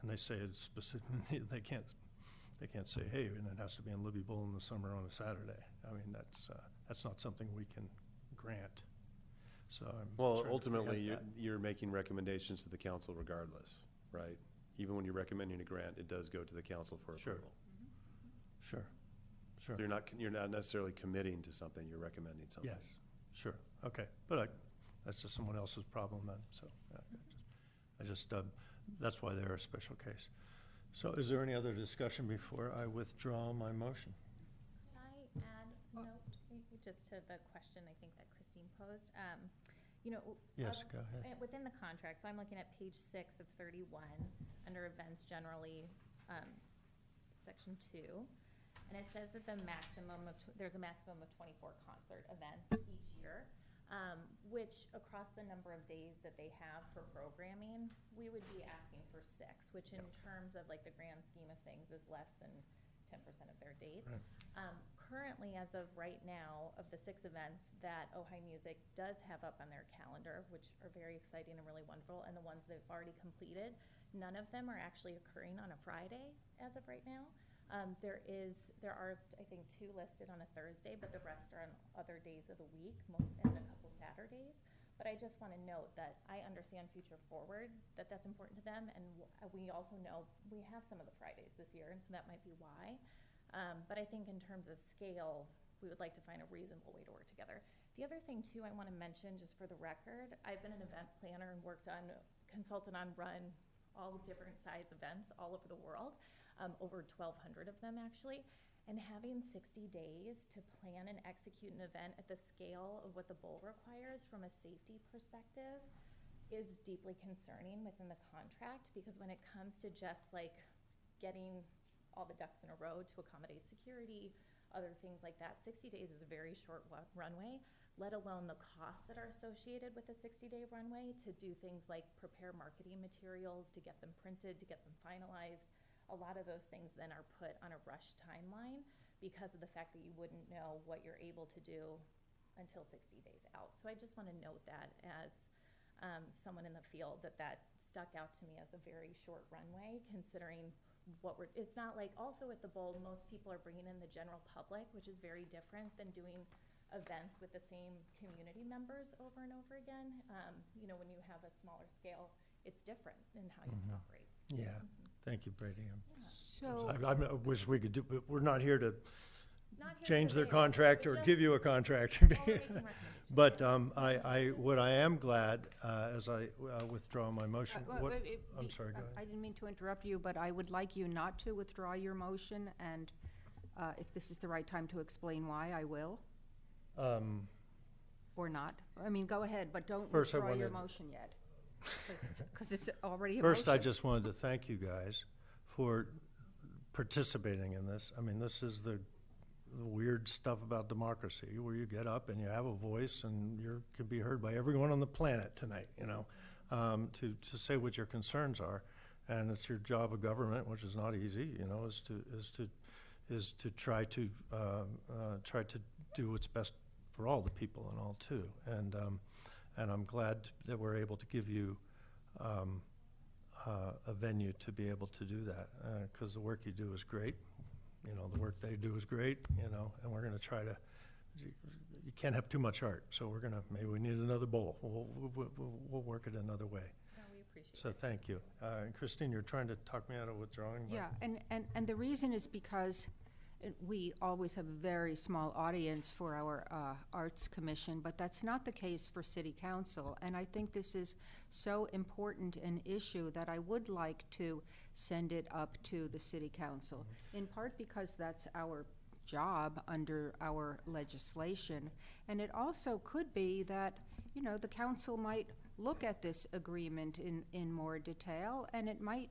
And they say it's specific, they can't say, hey, and it has to be in Libby Bowl in the summer on a Saturday. I mean, that's not something we can grant. So Well, ultimately, you're making recommendations to the council regardless, right? Even when you're recommending a grant, it does go to the council for approval. Sure, sure. So you're not necessarily committing to something, you're recommending something. Yes, sure, okay. But that's just someone else's problem then, so that's why they're a special case. So is there any other discussion before I withdraw my motion? Can I add a note just to the question I think that Christine posed? Yes, go ahead. Within the contract, so I'm looking at page 6 of 31, under events generally, section 2. And it says that there's a maximum of 24 concert events each year, which across the number of days that they have for programming, we would be asking for 6, which in terms of like the grand scheme of things is less than 10% of their dates. Right. Currently, as of right now, of the 6 events that Ojai Music does have up on their calendar, which are very exciting and really wonderful, and the ones they've already completed, none of them are actually occurring on a Friday as of right now. There are, I think, 2 listed on a Thursday, but the rest are on other days of the week, and a couple Saturdays. But I just want to note that I understand future forward, that that's important to them, and we also know we have some of the Fridays this year, and so that might be why. But I think in terms of scale, we would like to find a reasonable way to work together. The other thing, too, I want to mention, just for the record, I've been an event planner and consulted on, run all different size events all over the world, over 1,200 of them, actually. And having 60 days to plan and execute an event at the scale of what the bowl requires from a safety perspective is deeply concerning within the contract, because when it comes to just like getting all the ducks in a row to accommodate security, other things like that, 60 days is a very short runway, let alone the costs that are associated with a 60-day runway to do things like prepare marketing materials, to get them printed, to get them finalized. A lot of those things then are put on a rushed timeline because of the fact that you wouldn't know what you're able to do until 60 days out. So I just want to note that as someone in the field, that stuck out to me as a very short runway, considering it's not like, also at the bowl, most people are bringing in the general public, which is very different than doing events with the same community members over and over again. When you have a smaller scale, it's different in how you can operate. Yeah, thank you, Brady. So, I wish we could do, but we're not here to Not here change their today, contract but or just give you a contract. all making recommendations. But what I am glad, as I withdraw my motion, I'm sorry, go I ahead. didn't mean to interrupt you, but I would like you not to withdraw your motion, and if this is the right time to explain why, I will, or not. I mean, go ahead, but don't First, I withdraw your wanted- motion yet, because it's already a First, I motion. just wanted to thank you guys for participating in this. I mean, this is the weird stuff about democracy, where you get up and you have a voice and you can be heard by everyone on the planet tonight, to say what your concerns are. And it's your job of government, which is not easy, is to try to do what's best for all the people and all too. And I'm glad that we're able to give you a venue to be able to do that, because the work you do is great. The work they do is great, and we're going to try to, you can't have too much art, so maybe we need another bowl. We'll work it another way. No, we appreciate So it. thank you. And Christine, you're trying to talk me out of withdrawing? Yeah, and the reason is because we always have a very small audience for our Arts Commission, but that's not the case for City Council. And I think this is so important an issue that I would like to send it up to the City Council, in part because that's our job under our legislation. And it also could be that, the council might look at this agreement in more detail, and it might,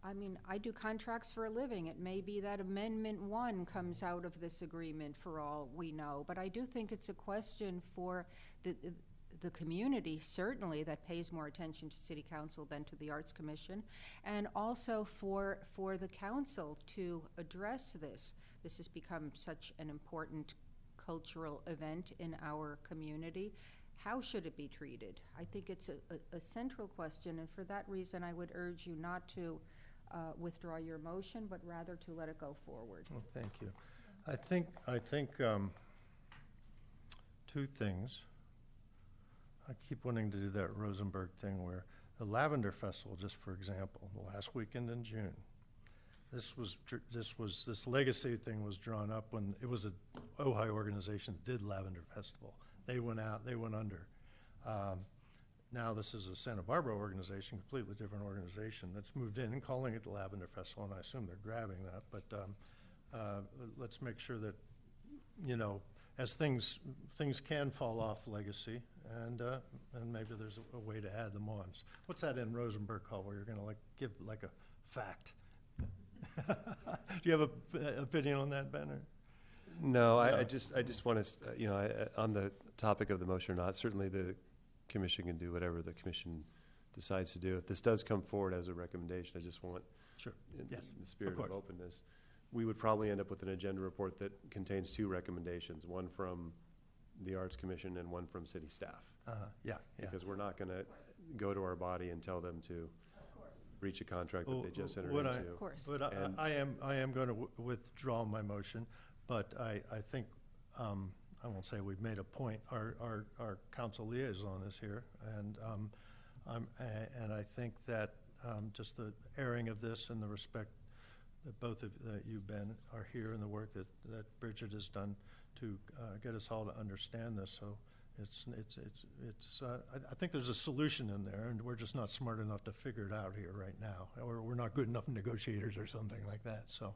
I do contracts for a living. It may be that Amendment 1 comes out of this agreement for all we know. But I do think it's a question for the community, certainly, that pays more attention to City Council than to the Arts Commission, and also for the council to address this. This has become such an important cultural event in our community. How should it be treated? I think it's a central question, and for that reason, I would urge you not to withdraw your motion, but rather to let it go forward. Well, thank you. I think two things. I keep wanting to do that Rosenberg thing where the Lavender Festival, just for example, the last weekend in June, this legacy thing was drawn up when it was a Ojai organization that did Lavender Festival. They went out, they went under. Now this is a Santa Barbara organization, completely different organization that's moved in and calling it the Lavender Festival, and I assume they're grabbing that. But let's make sure that, you know, as things can fall off legacy, and maybe there's a way to add them on. What's that in Rosenberg Hall where you're going to give like a fact? Do you have an opinion on that, Ben? No, I just want to, on the topic of the motion or not, certainly the commission can do whatever the commission decides to do. If this does come forward as a recommendation, I just want, sure, in yes, the spirit of course. of openness, we would probably end up with an agenda report that contains 2 recommendations, one from the Arts Commission and one from city staff. Yeah. Because we're not going to go to our body and tell them to breach a contract that they just entered What into. Of course. But And- I am going to withdraw my motion, but I think, I won't say we've made a point, our council liaison is here, and I think that just the airing of this and the respect that both of you, Ben, are here, and the work that Bridget has done to get us all to understand this. So I think there's a solution in there, and we're just not smart enough to figure it out here right now, or we're not good enough negotiators or something like that. So,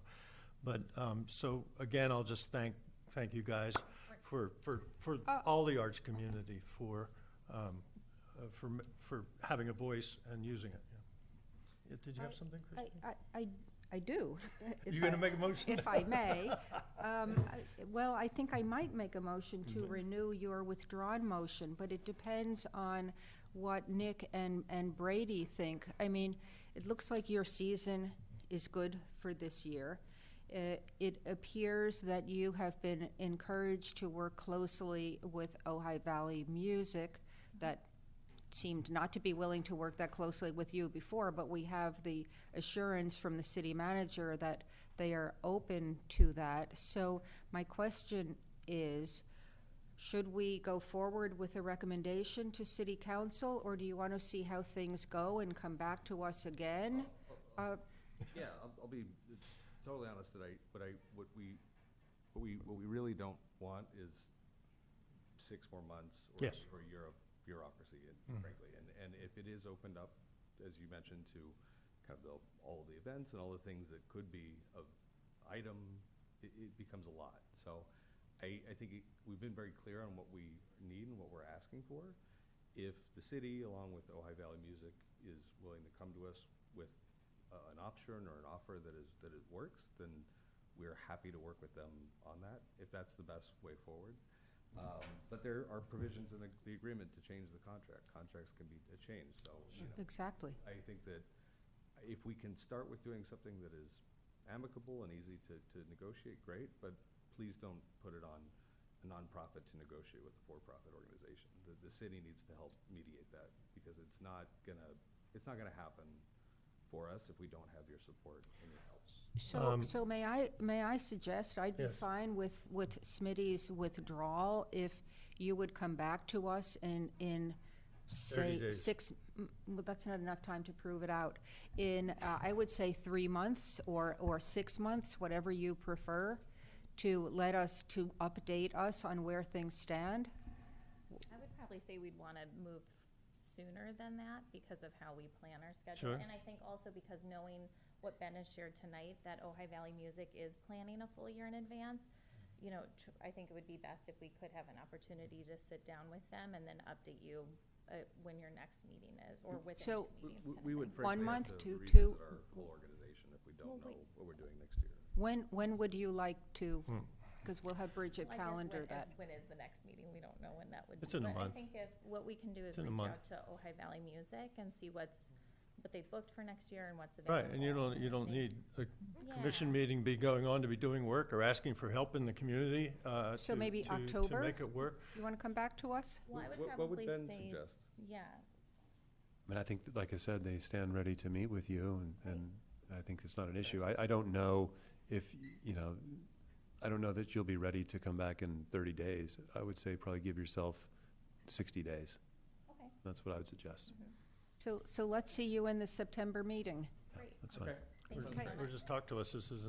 but so again, I'll just thank you guys for all the arts community for having a voice and using it. Yeah. Did you have something, Christine? I do. You going to make a motion? If I may. Well, I think I might make a motion to renew your withdrawn motion, but it depends on what Nick and Brady think. I mean, it looks like your season is good for this year. It appears that you have been encouraged to work closely with Ojai Valley Music, that seemed not to be willing to work that closely with you before, but we have the assurance from the city manager that they are open to that. So my question is, should we go forward with a recommendation to city council, or do you want to see how things go and come back to us again? Yeah, I'll be totally honest that what we really don't want is 6 more months or, Yes. or a year of bureaucracy, frankly. And if it is opened up, as you mentioned, to kind of all of the events and all the things that could be of item, it becomes a lot. So I think we've been very clear on what we need and what we're asking for. If the city, along with Ojai Valley Music, is willing to come to us with an option or an offer that works, then we're happy to work with them on that, if that's the best way forward. But there are provisions in the agreement to change the contract. Contracts can be changed, so. Exactly. I think that if we can start with doing something that is amicable and easy to negotiate, great, but please don't put it on a nonprofit to negotiate with a for-profit organization. The city needs to help mediate that, because it's not gonna happen for us if we don't have your support and your help. So may I suggest, I'd be Yes. fine with Smitty's withdrawal if you would come back to us in 30 say days. well, that's not enough time to prove it out. In, I would say 3 months or 6 months, whatever you prefer, to update us on where things stand. I would probably say we'd want to move sooner than that because of how we plan our schedule. Sure. And I think also because knowing what Ben has shared tonight, that Ojai Valley Music is planning a full year in advance, you know, I think it would be best if we could have an opportunity to sit down with them and then update you when your next meeting is, or within So- 2 meetings. We would 1 frankly month have to to revisit two- our whole organization if we don't Well, know wait. what we're doing next year. When would you like to, because we'll have Bridget calendar that. When is the next meeting? We don't know when that would be. It's in a But month. I think if, what we can do is It's in a reach month. out to Ojai Valley Music and see what they've booked for next year and what's Right, available. and you don't need a commission Yeah. meeting be going on to be doing work or asking for help in the community. So maybe to October? make it work. You want to come back to us? Well, I would What would probably Ben say, suggest? yeah, I mean, I think, like I said, they stand ready to meet with you, and I think it's not an issue. I don't know if, I don't know that you'll be ready to come back in 30 days. I would say probably give yourself 60 days. okay, That's what I would suggest. So let's see you in the September meeting. great. That's fine. Okay. Thank you so Or much. just talk to us. This is,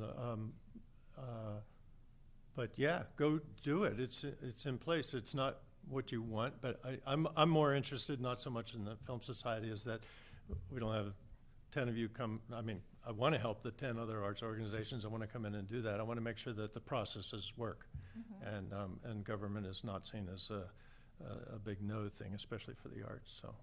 but yeah, go do it. It's in place. It's not what you want, but I'm more interested, not so much in the Film Society, is that we don't have 10 of you come. I mean, I want to help the 10 other arts organizations. I want to come in and do that. I want to make sure that the processes work, and government is not seen as a big no thing, especially for the arts. So,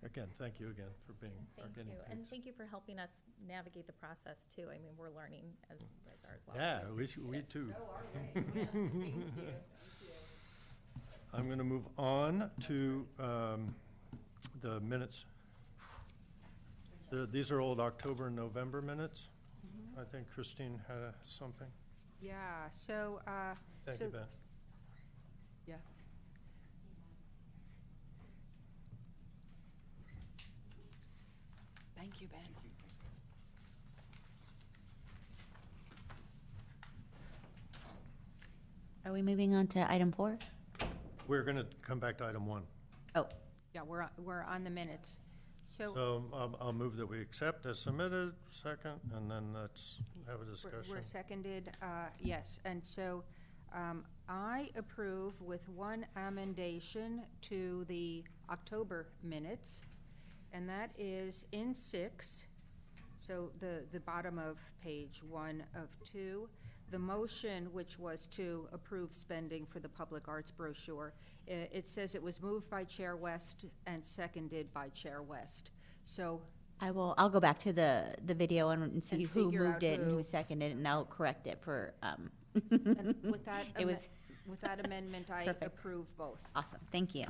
again, thank you again for being our Thank guinea you, pigs. and thank you for helping us navigate the process too. I mean, we're learning as are as well. Yeah, we too. I'm going to move on to the minutes. These are old October and November minutes. I think Christine had something. Yeah, so, Thank you, Ben. yeah. Thank you, Ben. Are we moving on to item 4? We're going to come back to item 1. Oh, Yeah, we're on the minutes. So So I'll move that we accept as submitted, second, and then let's have a discussion. we're seconded, yes. And so I approve with one amendation to the October minutes, and that is in 6, so the bottom of page 1 of 2. The motion, which was to approve spending for the public arts brochure, it says it was moved by Chair West and seconded by Chair West. So, I'll go back to the video and see And who figure out moved it and who. who seconded it, and I'll correct it for, and with that, It was with that amendment, I Perfect. approve both. awesome, thank you.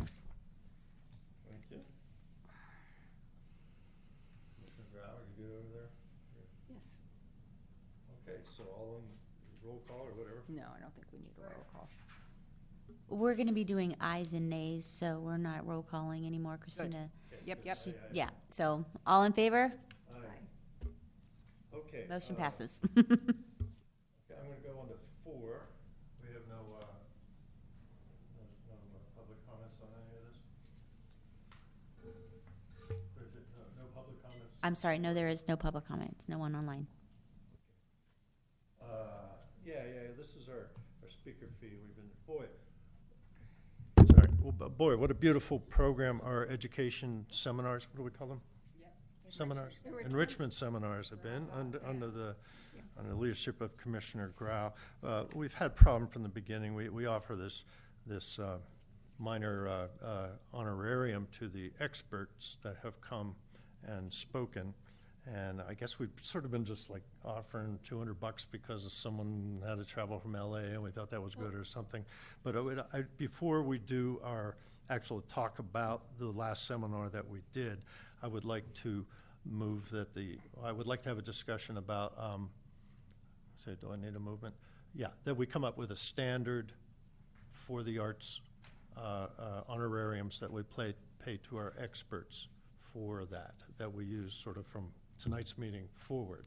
Thank you. Mr. Grau, are you good over there? Yes. Okay, so all in roll call or whatever? No, I don't think we need a roll call. We're gonna be doing ayes and nays, so we're not roll calling anymore, Christina. Yep, yep. Yeah, so, all in favor? Aye. Okay. Motion passes. Okay, I'm gonna go on to 4. We have no public comments on any of this? Bridget, no public comments? I'm sorry, no, there is no public comments, no one online. Yeah, this is our speaker fee. We've been, sorry, well, boy, what a beautiful program our education seminars, what do we call them? Seminars? Enrichment seminars have been under the leadership of Commissioner Grau. We've had problem from the beginning. We offer this minor honorarium to the experts that have come and spoken. And I guess we've sort of been just like offering $200 because someone had to travel from LA and we thought that was good or something. But before we do our actual talk about the last seminar that we did, I would like to move that I would like to have a discussion about, do I need a movement? Yeah, that we come up with a standard for the arts honorariums that we pay to our experts for that we use sort of from tonight's meeting forward,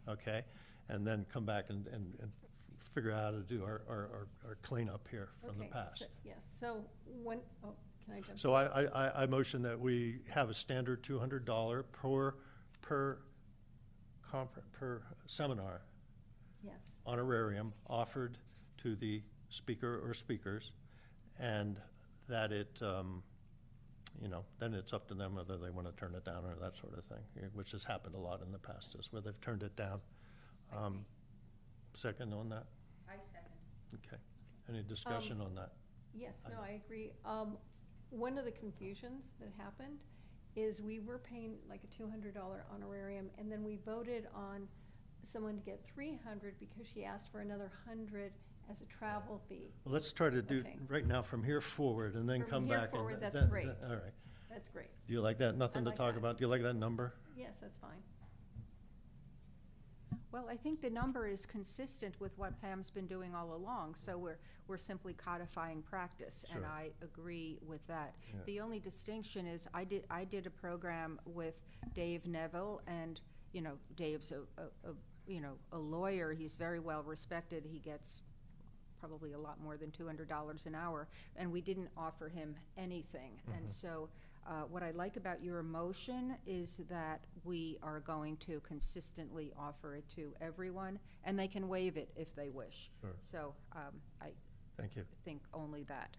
okay? And then come back and figure out how to do our cleanup here from the Okay, past. so- Yes, so can I jump? So I motion that we have a standard $200 per seminar Yes, honorarium offered to the speaker or speakers, and that it, then it's up to them whether they want to turn it down or that sort of thing, which has happened a lot in the past, is where they've turned it down. Second on that? I second. Okay. Any discussion on that? yes, no, I agree. One of the confusions that happened is we were paying like a $200 honorarium, and then we voted on someone to get $300 because she asked for another $100 as a travel fee. Well, let's try to do Okay. right now from here forward and then From come here back. forward, and that's then- great. All right. That's great. Do you like that? Nothing to like talk that. about? Do you like that number? Yes, that's fine. Well, I think the number is consistent with what Pam's been doing all along, so we're simply codifying practice, and Sure. I agree with that. Yeah. The only distinction is I did a program with Dave Neville, and, Dave's a lawyer. He's very well respected. He gets probably a lot more than $200 an hour, and we didn't offer him anything. And so What I like about your motion is that we are going to consistently offer it to everyone, and they can waive it if they wish. Sure. So I Thank you. think only that.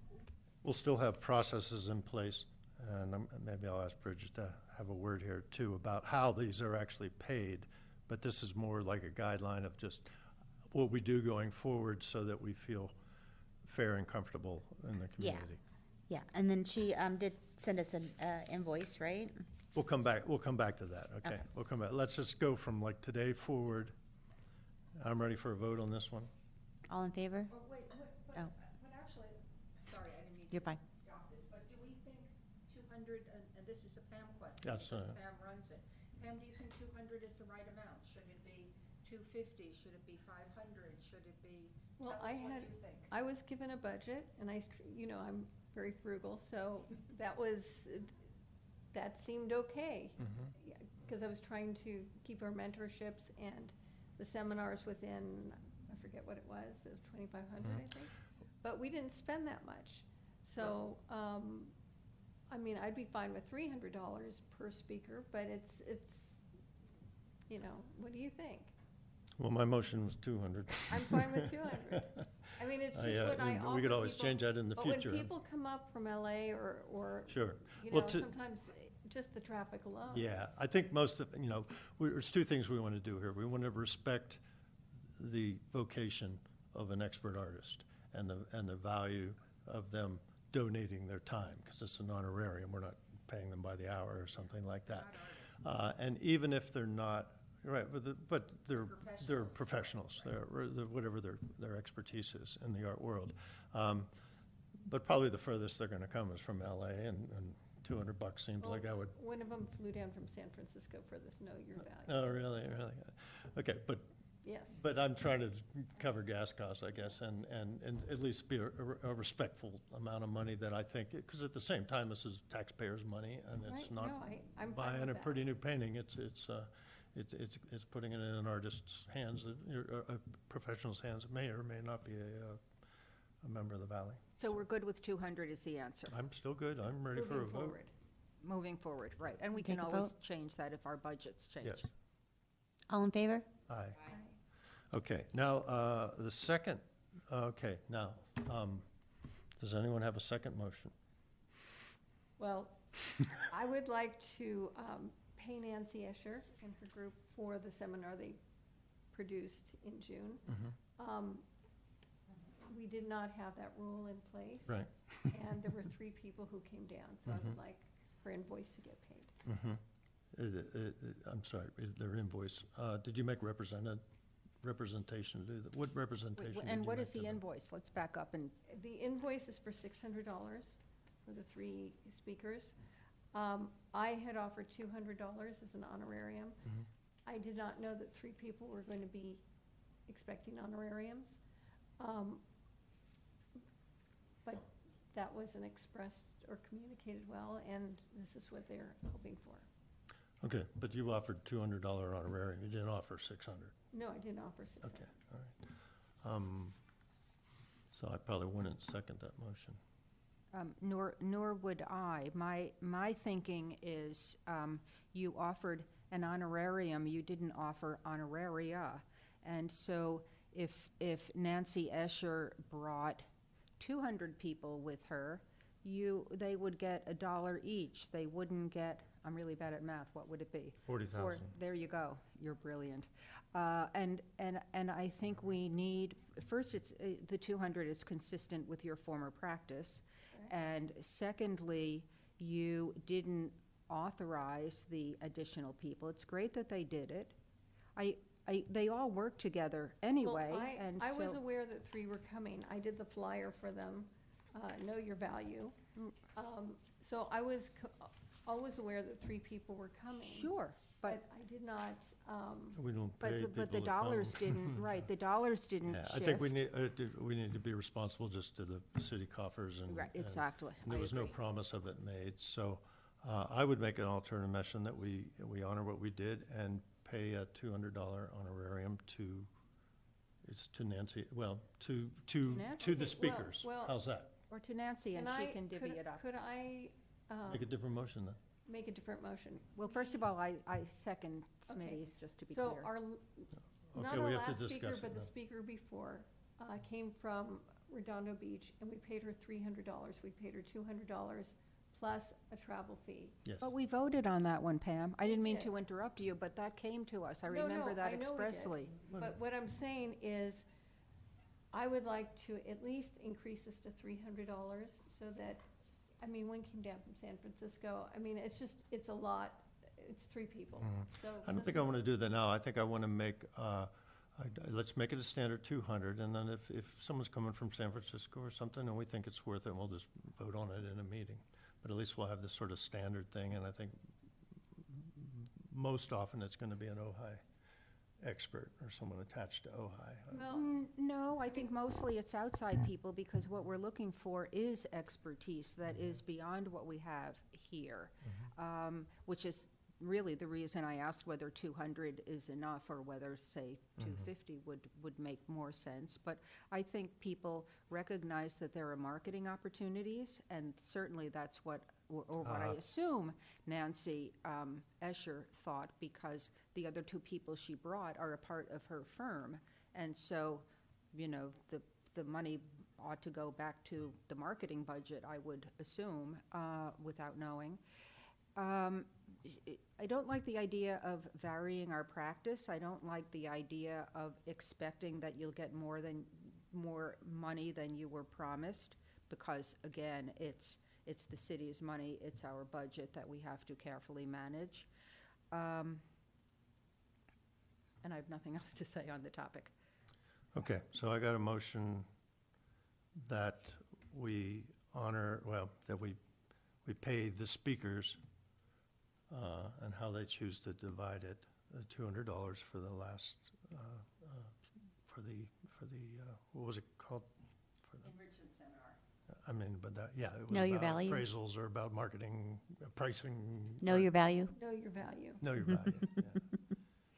We'll still have processes in place, and maybe I'll ask Bridget to have a word here too about how these are actually paid. But this is more like a guideline of just what we do going forward so that we feel fair and comfortable in the Yeah. community. Yeah, and then she did send us an invoice, right? We'll come back to that, okay? Okay. We'll come back. Let's just go from like today forward. I'm ready for a vote on this one. All in favor? Oh, wait, Oh. but actually, sorry, I didn't mean You're fine. stop this, but do we think 200, and this is a Pam question, That's, because Pam runs it. Pam, do you think 200 is the right amount? Should it be 250? Should it be 500? Should it be? Well, tell us what you think. I was given a budget, and I'm very frugal, so that seemed okay. Because I was trying to keep our mentorships and the seminars within, I forget what it was, 2,500, I think. But we didn't spend that much. So, I mean, I'd be fine with $300 per speaker, but it's, what do you think? Well, my motion was 200. I'm fine with 200. I mean, it's just what I offer We could always people. change that in the future. But when people come up from LA or, Sure. Well, sometimes just the traffic alone. Yeah, I think most of, there's two things we want to do here. We want to respect the vocation of an expert artist and the value of them donating their time, because it's an honorarium. We're not paying them by the hour or something like that. And even if they're not, right, but they're professionals. They're whatever their expertise is in the art world. But probably the furthest they're going to come is from LA, and $200 seems like that would. One of them flew down from San Francisco for this Know Your Value. Oh, really? Okay, but Yes. But I'm trying to cover gas costs, I guess, and at least be a respectful amount of money that I think, because at the same time, this is taxpayers' money, and it's Right, not no, I'm fine buying with a that. pretty new painting. It's putting it in an artist's hands, a professional's hands. It may or may not be a member of the Valley. So we're good with 200 is the answer. I'm still good. I'm ready for a Moving vote. forward. Moving forward, right. And we Take can a always vote? change that if our budgets change. Yes. All in favor? Aye. Okay, now, the second, now, does anyone have a second motion? Well, I would like to pay Nancy Escher and her group for the seminar they produced in June. We did not have that rule in place. Right. And there were 3 people who came down, so I would like her invoice to get paid. I'm sorry, their invoice, did you make representation to do that? What representation did you make? And what is of the them? invoice? Let's back up and, The invoice is for $600 for the 3 speakers. I had offered $200 as an honorarium. I did not know that 3 people were going to be expecting honorariums. But that wasn't expressed or communicated well, and this is what they're hoping for. Okay, but you offered $200 honorarium, you didn't offer 600. No, I didn't offer 600. Okay, all right. So I probably wouldn't second that motion. nor would I. My thinking is, you offered an honorarium, you didn't offer honoraria. And so if Nancy Escher brought 200 people with her, they would get $1 each. They wouldn't get, I'm really bad at math, what would it be? 40,000. There you go, you're brilliant. And I think we need, first, the 200 is consistent with your former practice. And secondly, you didn't authorize the additional people. It's great that they did it. They all work together anyway, Well, and I was so, aware that 3 were coming. I did the flyer for them, Know Your Value. So I was always aware that 3 people were coming. sure, But I did not, We don't pay people but the to dollars come. didn't, right, the dollars didn't Yeah, shift. I think we need to be responsible just to the city coffers and. Right, and- exactly. and there I was no agree. promise of it made, so I would make an alternative motion that we honor what we did and pay a $200 honorarium to Nancy, well, to Nancy? the speakers. Well, How's that? Or to Nancy, and she can divvy it up. Could I Make a different motion then. make a different motion. Well, first of all, I second Smitty's, just to be clear. So our, not Okay, our we have to last speaker, discuss it but the then. speaker before, came from Redondo Beach, and we paid her $300. We paid her $200 plus a travel fee. Yes. But we voted on that one, Pam. I didn't mean did. to interrupt you, but that came to us. I No, remember no, that I know we did. expressly. But what I'm saying is, I would like to at least increase this to $300 so that, I mean, one came down from San Francisco. I mean, it's just, it's a lot. It's 3 people, so. I don't think I want to do that now. I think I want to make, let's make it a standard 200, and then if someone's coming from San Francisco or something and we think it's worth it, we'll just vote on it in a meeting. But at least we'll have this sort of standard thing, and I think most often it's going to be an Ojai expert or someone attached to Ojai. Well, No, I think mostly it's outside people, because what we're looking for is expertise that is beyond what we have here, which is really the reason I asked whether 200 is enough or whether, say, 250 would make more sense. But I think people recognize that there are marketing opportunities, and certainly that's what, or what I assume Nancy Escher thought, because the other 2 people she brought are a part of her firm. And so, you know, the money ought to go back to the marketing budget, I would assume, without knowing. I don't like the idea of varying our practice. I don't like the idea of expecting that you'll get more money than you were promised, because again, it's the city's money, it's our budget that we have to carefully manage. And I have nothing else to say on the topic. Okay, so I got a motion that we honor, well, that we pay the speakers and how they choose to divide it, $200 for the last, for the what was it called? For the Enrichment seminar. I mean, but that, yeah, it was Know your about value. appraisals or about marketing, pricing. Know your value. know your value. Know your value, yeah.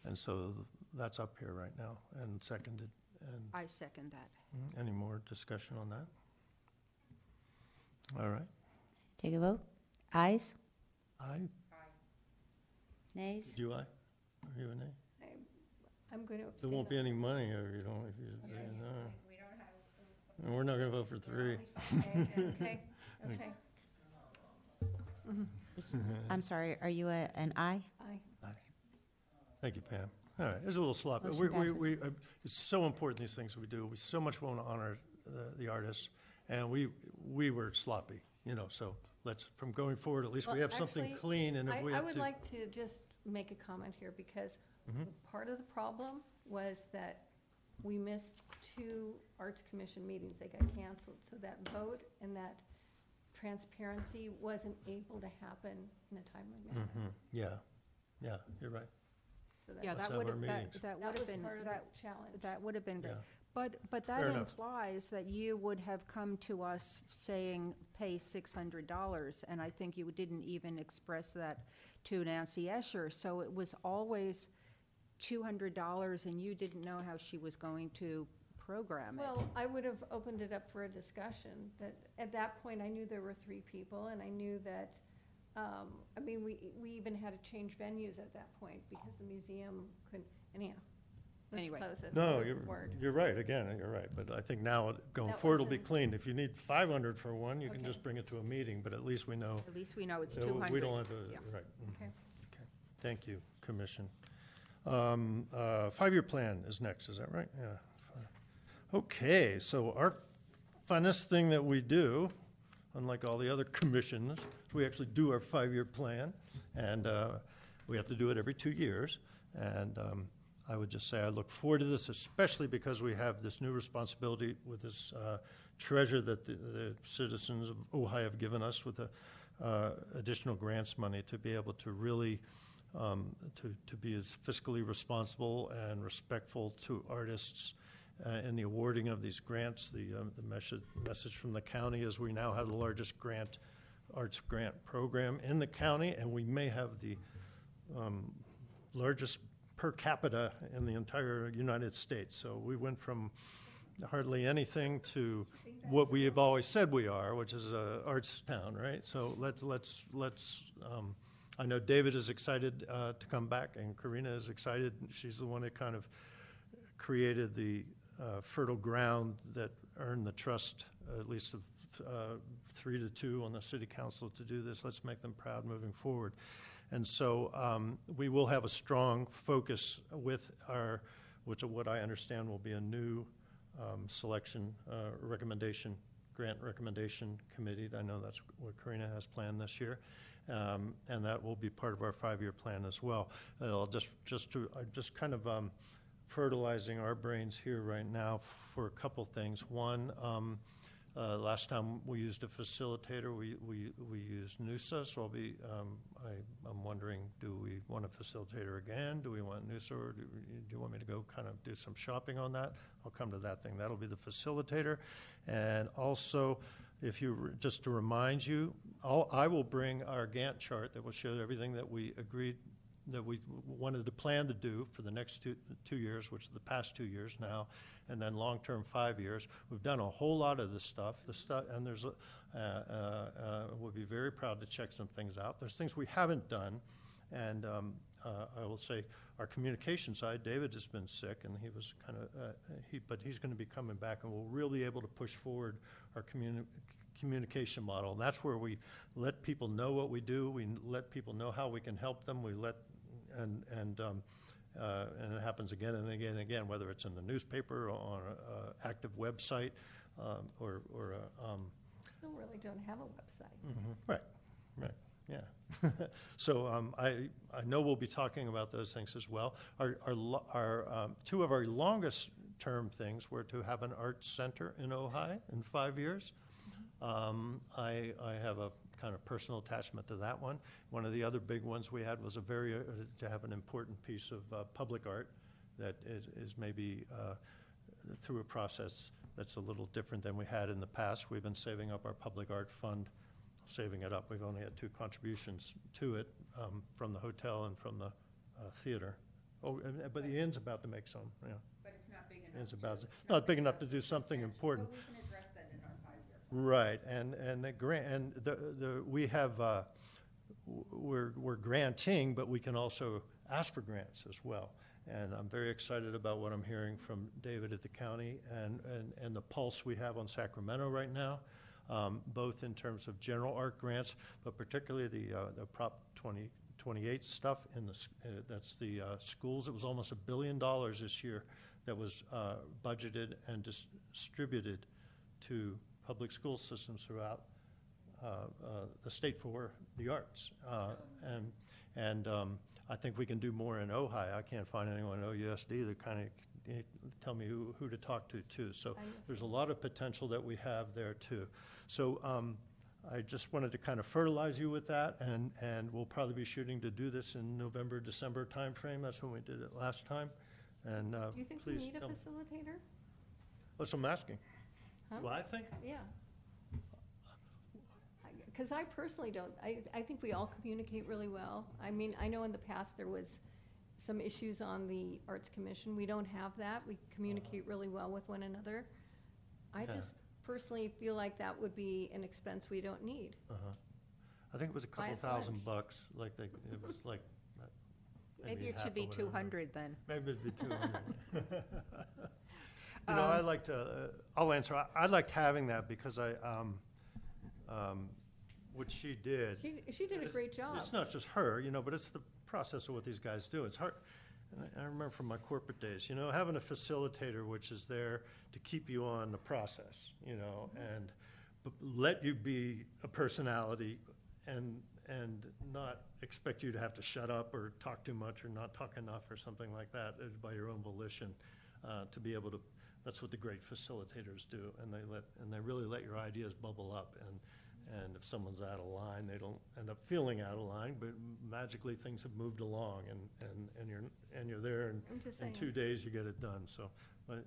And so that's up here right now and seconded. And I second that. any more discussion on that? All right. Take a vote. Ayes? Aye. Nays? Do I? Are you a nay? I'm going to abstain. There won't be any money or you don't, if you, no. And we're not gonna vote for 3. Okay, okay. I'm sorry, are you an aye? Aye. Aye. Thank you, Pam. All right, it was a little sloppy. Motion It's so important, these things we do. We so much want to honor the artists, and we were sloppy, you know, so let's, from going forward, at least we Well, have something actually, clean, and if we I have would to. like to just make a comment here, because part of the problem was that we missed 2 Arts Commission meetings. They got canceled, so that vote and that transparency wasn't able to happen in a timely manner. Yeah, you're right. So Yeah, Let's that have would our have, meetings. that that would was have been, part of that, the challenge. that would have been great. Yeah. But that Fair enough. implies that you would have come to us saying, pay $600, and I think you didn't even express that to Nancy Escher. So it was always $200, and you didn't know how she was going to program it. Well, I would have opened it up for a discussion, that, at that point, I knew there were 3 people, and I knew that, I mean, we even had to change venues at that point, because the museum couldn't, anyhow, let's Anyway. close it. No, Move forward. you're right, again, you're right, but I think now, going That forward, it'll be wasn't- clean. If you need 500 for one, you can Okay. just bring it to a meeting, but at least we know. At least we know it's So 200. we don't have to, Yeah. right. Okay. Okay. Thank you, Commission. 5-year plan is next, is that right? Yeah. Okay, so our funnest thing that we do, unlike all the other commissions, we actually do our 5-year plan, and we have to do it every 2 years. And I would just say I look forward to this, especially because we have this new responsibility with this treasure that the citizens of Ojai have given us with the additional grants money to be able to really to be as fiscally responsible and respectful to artists in the awarding of these grants. The message from the county is we now have the largest arts grant program in the county, and we may have the largest per capita in the entire United States. So we went from hardly anything to what we have always said we are, which is a arts town, right? So I know David is excited to come back, and Karina is excited. She's the one that kind of created the fertile ground that earned the trust, at least of 3-2 on the city council to do this. Let's make them proud moving forward. And so we will have a strong focus with our, which what I understand will be a new selection recommendation, grant recommendation committee. I know that's what Karina has planned this year. And that will be part of our 5-year plan as well. I'm just kind of fertilizing our brains here right now for a couple things. One, last time we used a facilitator, we used NUSA, so I'm wondering, do we want a facilitator again? Do we want NUSA, or do you want me to go kind of do some shopping on that? I'll come to that thing. That'll be the facilitator. And also, just to remind you, I will bring our Gantt chart that will show everything that we agreed that we wanted to plan to do for the next two years, which is the past 2 years now, and then long-term 5 years. We've done a whole lot of this stuff, and we'll be very proud to check some things out. There's things we haven't done, and I will say our communication side, David has been sick, and he was kind of, but he's going to be coming back, and we'll really be able to push forward our communication model. And that's where we let people know what we do. We let people know how we can help them. We let, and it happens again and again and again, whether it's in the newspaper or on an active website or Still really don't have a website. Right, yeah. So I know we'll be talking about those things as well. Our two of our longest term things were to have an arts center in Ojai in 5 years. I have a kind of personal attachment to that one. One of the other big ones we had was to have an important piece of public art that is maybe through a process that's a little different than we had in the past. We've been saving up our public art fund, saving it up. We've only had 2 contributions to it from the hotel and from the theater. Oh, but the inn's about to make some, yeah. But it's not big enough. It's not big enough to do something important. But we can address that in our 5-year. Right, and the grant, and we have, we're granting, but we can also ask for grants as well. And I'm very excited about what I'm hearing from David at the county and the pulse we have on Sacramento right now, both in terms of general art grants, but particularly the Prop 2028 stuff that's the schools. It was almost $1 billion this year that was budgeted and distributed to public school systems throughout the state for the arts. And I think we can do more in Ojai. I can't find anyone in OUSD that kind of tell me who to talk to too. So there's a lot of potential that we have there too. So I just wanted to kind of fertilize you with that, and we'll probably be shooting to do this in November, December timeframe. That's when we did it last time. And Do you think we please need a tell me. facilitator? That's what I'm asking. Huh? Well, I think, Yeah. Because I personally don't, I think we all communicate really well. I mean, I know in the past there was some issues on the Arts Commission. We don't have that. We communicate really well with one another. I Yeah. just personally feel like that would be an expense we don't need. I think it was a couple Buy a $1,000 lunch. bucks, it was like. Maybe it half should or be whatever. 200 then. Maybe it'd be 200. You know, I like to, I'll answer, I liked having that because what she did. She did a It's- great job. It's not just her, but it's the process of what these guys do. It's hard. And I remember from my corporate days, having a facilitator which is there to keep you on the process, and let you be a personality and not expect you to have to shut up or talk too much or not talk enough or something like that by your own volition, to be able to. That's what the great facilitators do, and they really let your ideas bubble up. And if someone's out of line, they don't end up feeling out of line, but magically things have moved along, and you're there, and I'm just in saying. 2 days you get it done. So,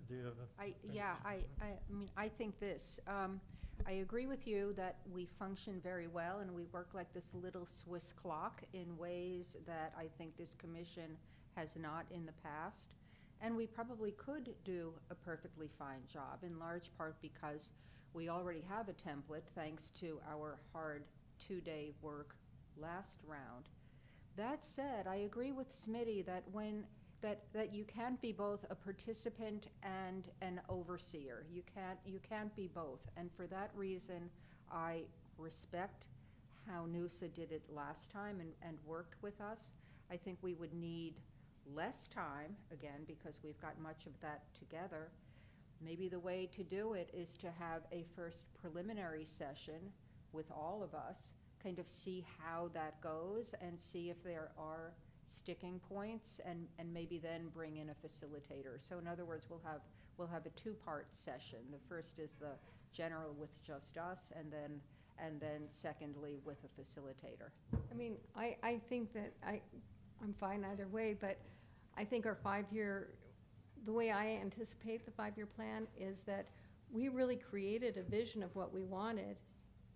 do you have a? I mean, I think this, I agree with you that we function very well and we work like this little Swiss clock in ways that I think this commission has not in the past. And we probably could do a perfectly fine job, in large part because We already have a template, thanks to our hard 2-day work last round. That said, I agree with Smitty that that you can't be both a participant and an overseer. You can't be both. And for that reason, I respect how Noosa did it last time and worked with us. I think we would need less time, again, because we've got much of that together. Maybe the way to do it is to have a first preliminary session with all of us, kind of see how that goes and see if there are sticking points, and maybe then bring in a facilitator. So in other words, we'll have a 2-part session. The first is the general with just us, and then secondly with a facilitator. I mean, I think that I'm fine either way, but I think our 5-year, the way I anticipate the 5-year plan is that we really created a vision of what we wanted,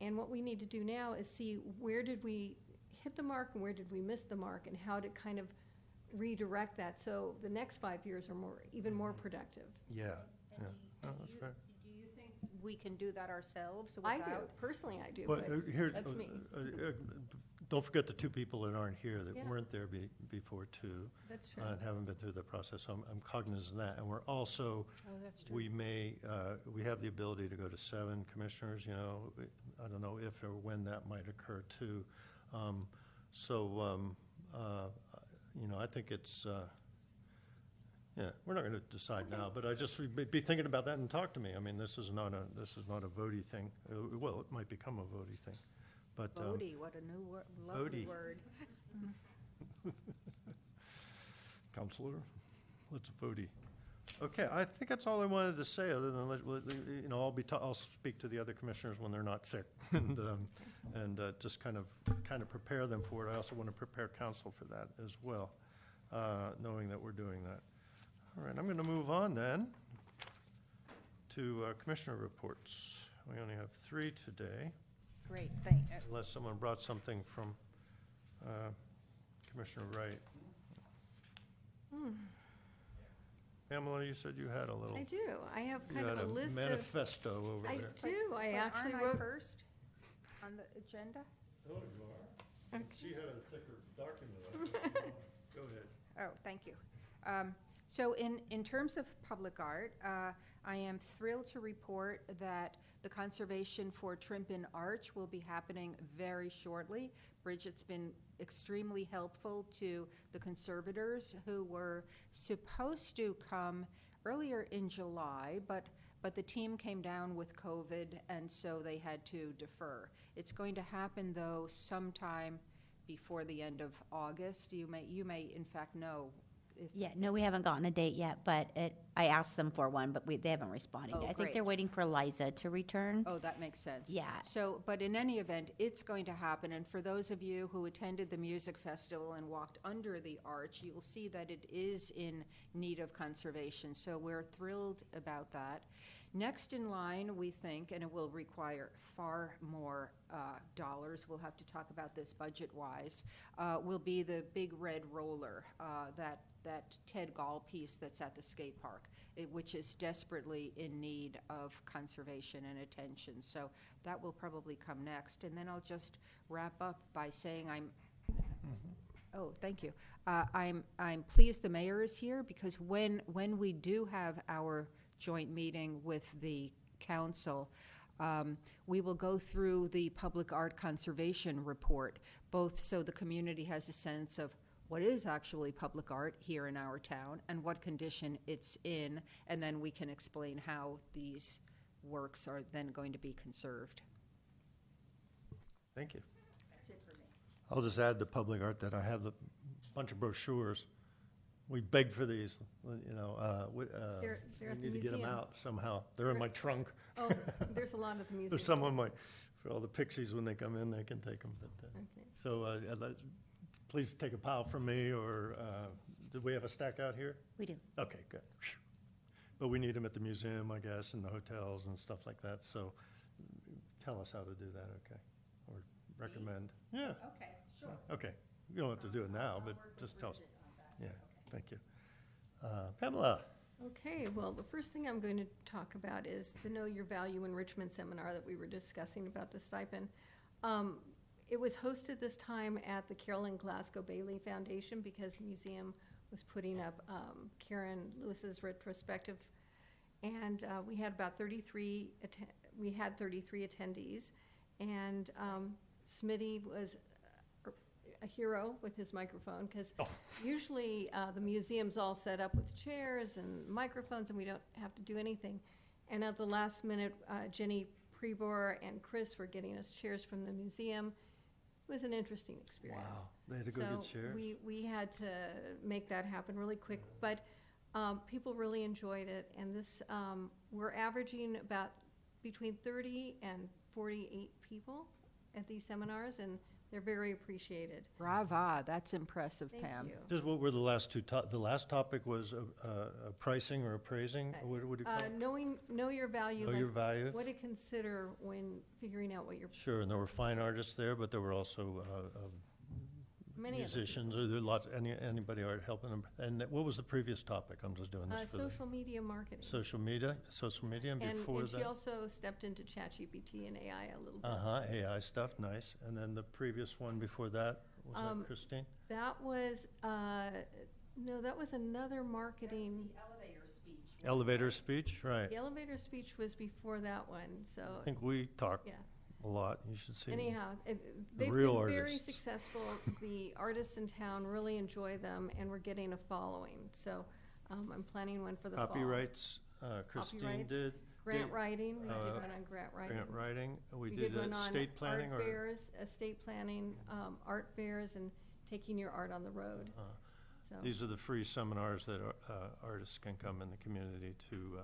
and what we need to do now is see where did we hit the mark and where did we miss the mark, and how to kind of redirect that so the next 5 years are even more productive. Yeah, yeah. No, that's fair. Do you think we can do that ourselves I without? do, personally I do, Well, but here, that's me. Don't forget the 2 people that aren't here that Yeah. weren't there before too, That's true. and haven't been through the process. So I'm cognizant of that. And we're also, Oh, that's true. we may, we have the ability to go to 7 commissioners, you know. I don't know if or when that might occur too. You know, I think it's, yeah, we're not going to decide now, but I just, be thinking about that and talk to me. I mean, this is not a votey thing. Well, it might become a votey thing, but. Votey, what a new lovely Votey. word. Counselor, let's votey. Okay, I think that's all I wanted to say, other than, you know, I'll speak to the other commissioners when they're not sick, and just kind of prepare them for it. I also want to prepare council for that as well, knowing that we're doing that. All right, I'm going to move on then to commissioner reports. We only have 3 today, Great, unless someone brought something from Commissioner Wright. Pamela, you said you had a little. I do. I have You kind had of a list of. manifesto over I there. do. I But actually aren't I wrote. first on the agenda? Oh, you are? She had a thicker document. Go ahead. Oh, thank you. So in terms of public art, I am thrilled to report that the conservation for Trimpin Arch will be happening very shortly. Bridget's been extremely helpful to the conservators who were supposed to come earlier in July, but the team came down with COVID, and so they had to defer. It's going to happen, though, sometime before the end of August. You may in fact know. Yeah, no, we haven't gotten a date yet, but I asked them for one, but they haven't responded. Oh, I think great. they're waiting for Liza to return. Oh, that makes sense. Yeah. So, but in any event, it's going to happen, and for those of you who attended the music festival and walked under the arch, you'll see that it is in need of conservation, so we're thrilled about that. Next in line, we think, and it will require far more dollars, we'll have to talk about this budget-wise, will be the big red roller, that Ted Gall piece that's at the skate park, which is desperately in need of conservation and attention. So that will probably come next. And then I'll just wrap up by saying oh, thank you. I'm pleased the mayor is here, because when we do have our joint meeting with the council, we will go through the public art conservation report, both so the community has a sense of what is actually public art here in our town and what condition it's in, and then we can explain how these works are then going to be conserved. Thank you. That's it for me. I'll just add to public art that I have a bunch of brochures. We begged for these, you know, They're we at the need to get them museum. out somehow. They're in my trunk. Oh, there's a lot at the museum. There's some on my, for all the pixies, when they come in, they can take them. Okay. So please take a pile from me, or do we have a stack out here? We do. Okay, good. But we need them at the museum, I guess, and the hotels and stuff like that. So tell us how to do that, okay? Or recommend. Yeah, Okay, sure. okay. You don't have to do it now, but just tell us. Yeah, thank you. Pamela, Okay, well, the first thing I'm going to talk about is the Know Your Value Enrichment Seminar that we were discussing about the stipend. It was hosted this time at the Carolyn Glasgow Bailey Foundation because the museum was putting up Karen Lewis's retrospective, and we had about 33 attendees, and Smitty was a hero with his microphone, because usually the museum's all set up with chairs and microphones and we don't have to do anything. And at the last minute, Jenny Prebor and Chris were getting us chairs from the museum. It was an interesting experience. Wow, they had to go get chairs? So we had to make that happen really quick, but people really enjoyed it. And this, we're averaging about between 30 and 48 people at these seminars, and they're very appreciated. Brava, that's impressive, Thank Pam. you. Just what were the last two, the last topic was pricing or appraising, what do you call it? Know your value. Know like your value. What to consider when figuring out what your, Sure, and there were fine artists there, but there were also many of them. musicians, or there a lot, anybody art helping them. And what was the previous topic? I'm just doing this for the. Social media marketing. Social media, and before And she that? also stepped into ChatGPT and AI a little bit. Uh-huh, AI stuff, nice. And then the previous one before that, was that Christine? That was, no, that was another marketing. Elevator speech, right. The elevator speech was before that one, so, I think we talked yeah. a lot, you should see. Anyhow, they've real been very artists. successful. The artists in town really enjoy them, and we're getting a following. So I'm planning one for the fall. Copyrights, Christine Copyrights, did. Grant Did, writing, we did uh, one on grant writing. Grant writing, we We did one on estate planning art or? fairs, estate planning, art fairs, and taking your art on the road. So These are the free seminars that artists can come in the community to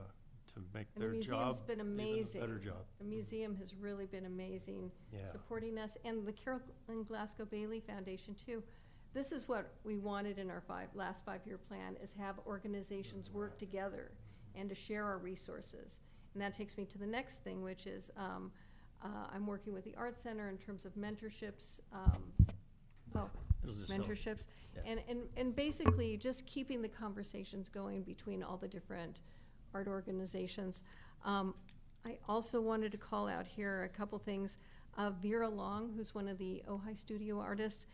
make And the their museum's job been even amazing. a better job. the museum has really been amazing, Yeah. supporting us, and the Carolyn Glasgow Bailey Foundation too. This is what we wanted in our last five-year plan, is have organizations work together and to share our resources. And that takes me to the next thing, which is I'm working with the Art Center in terms of mentorships, It'll just help. mentorships, Yeah. and basically just keeping the conversations going between all the different art organizations. I also wanted to call out here a couple things. Vera Long, who's one of the Ojai studio artists,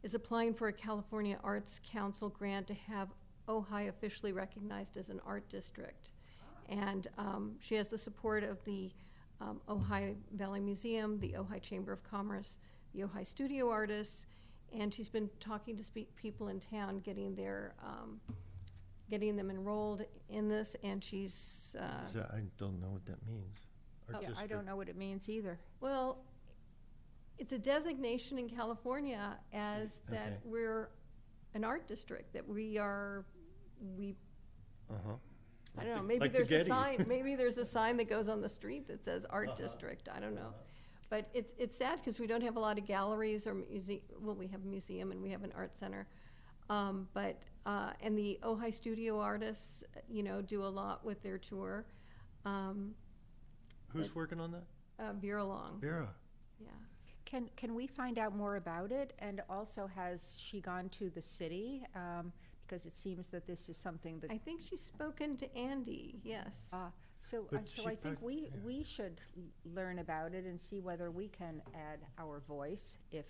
is applying for a California Arts Council grant to have Ojai officially recognized as an art district. And she has the support of the Ojai Valley Museum, the Ojai Chamber of Commerce, the Ojai Studio Artists, and she's been talking to people in town, getting them enrolled in this, and she's, I don't know what that means. Art Yeah, I district. don't know what it means either. well, it's a designation in California as that Okay. we're an art district, that we, Uh-huh. I don't know, maybe like the there's a Getty. sign, maybe there's a sign that goes on the street that says art district, I don't know. But it's sad because we don't have a lot of galleries or well, we have a museum and we have an art center. And the Ojai studio artists, do a lot with their tour. Who's working on that? Vera Long, Vera. yeah. Can we find out more about it? And also, has she gone to the city? Because it seems that this is something that, I think she's spoken to Andy, yes. so But so she I think back- we, yeah. we should learn about it and see whether we can add our voice if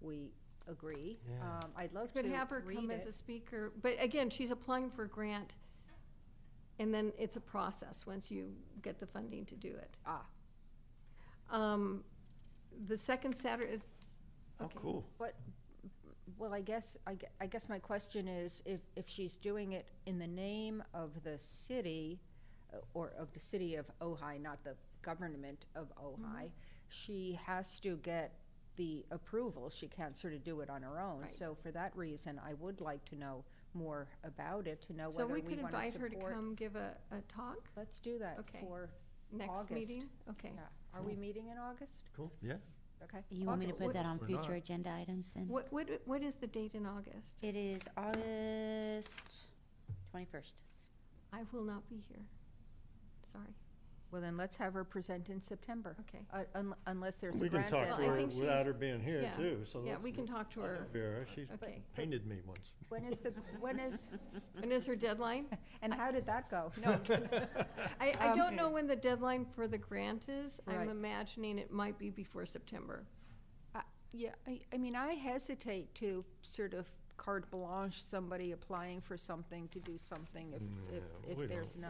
we agree. Yeah. I'd love to Could have her come read as a it. speaker, but again, she's applying for a grant, and then it's a process once you get the funding to do it. The second Saturday is, Oh, okay. cool. But, well, I guess my question is, if she's doing it in the name of the city, or of the city of Ojai, not the government of Ojai, she has to get the approval. She can't sort of do it on her own. Right. So for that reason, I would like to know more about it, to know So whether we we could want to invite her to support. come give a talk Let's do that Okay. for next August. meeting? Okay. Yeah. Are we meeting in August? Cool, yeah. Okay. You want me to August. put that on We're future not. agenda items then? What is the date in August? It is August 21st. I will not be here. Sorry. Well, then let's have her present in September. Okay. Unless there's a We can grant talk Well, to I her think without she's- her being here yeah. too, so Yeah, let's. we can talk to her. Vera, she Okay. painted me once. When When is her deadline? and how did that go? No. I don't know when the deadline for the grant is. I'm Right. imagining it might be before September. Yeah, I mean, I hesitate to sort of carte blanche somebody applying for something to do something if there's no.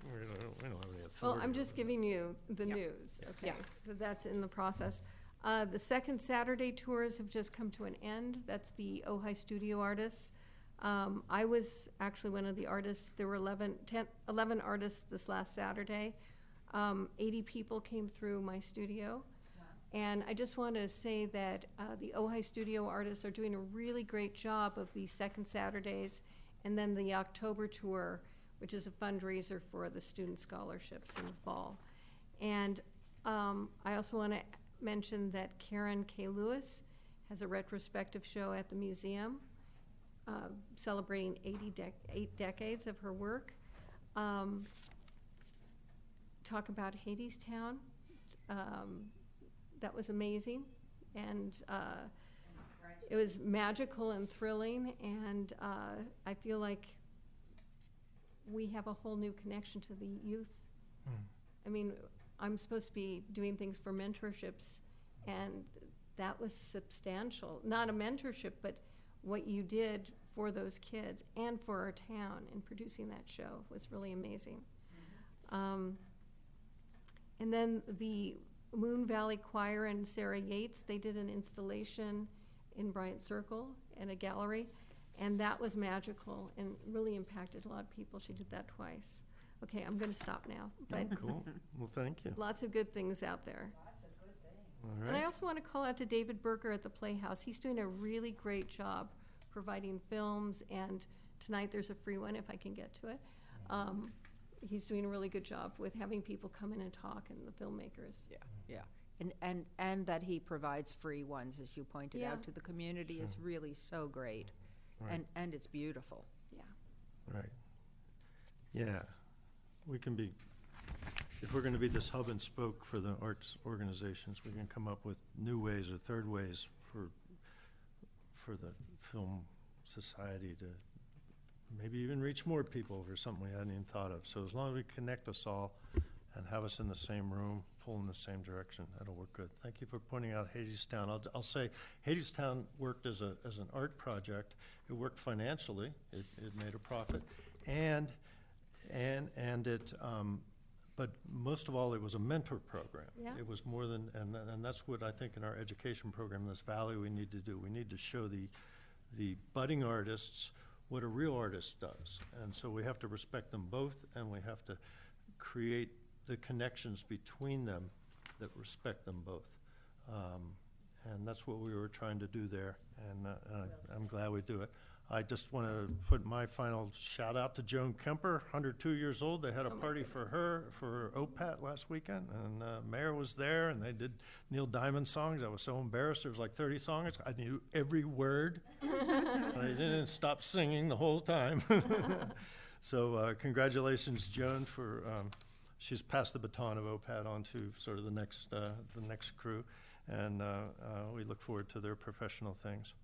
We don't have any authority. Well, I'm over just that. giving you the Yeah. news, okay? Yeah. That's in the process. The second Saturday tours have just come to an end. That's the Ojai Studio Artists. I was actually one of the artists. There were 11 artists this last Saturday. 80 people came through my studio. And I just want to say that the Ojai Studio Artists are doing a really great job of these second Saturdays, and then the October tour, which is a fundraiser for the student scholarships in the fall. And I also want to mention that Karen K. Lewis has a retrospective show at the museum celebrating 8 decades of her work. Talk about Hadestown. That was amazing, and it was magical and thrilling, and I feel like we have a whole new connection to the youth. I mean, I'm supposed to be doing things for mentorships, and that was substantial. Not a mentorship, but what you did for those kids and for our town in producing that show was really amazing. And then the Moon Valley Choir and Sarah Yates, they did an installation in Bryant Circle in a gallery, and that was magical and really impacted a lot of people. She did that twice. Okay, I'm going to stop now. But Cool. Well, thank you. lots of good things out there. All And I right. also want to call out to David Berger at the Playhouse. He's doing a really great job providing films, and tonight there's a free one if I can get to it. He's doing a really good job with having people come in and talk, and the filmmakers. Yeah. And that he provides free ones, as you pointed Yeah. out to the community, is really so great. Right. And it's beautiful. Yeah. Right. Yeah. We can be, if we're going to be this hub and spoke for the arts organizations, we can come up with new ways or third ways for the film society to maybe even reach more people for something we hadn't even thought of. So as long as we connect us all and have us in the same room, pull in the same direction, that'll work good. Thank you for pointing out Hadestown. I'll say Hadestown worked as an art project. It worked financially. It made a profit, and it. But most of all, it was a mentor program. Yeah. It was more than, and that's what I think in our education program, in this valley, we need to do. We need to show the budding artists what a real artist does. And so we have to respect them both, and we have to create the connections between them that respect them both. And that's what we were trying to do there, and I'm glad we do it. I just want to put my final shout out to Joan Kemper, 102 years old. They had a party for her for OPAT last weekend, and Mayor was there, and they did Neil Diamond songs. I was so embarrassed. There was like 30 songs. I knew every word. I didn't stop singing the whole time. So congratulations, Joan, for she's passed the baton of OPAT on to sort of the next crew, and we look forward to their professional things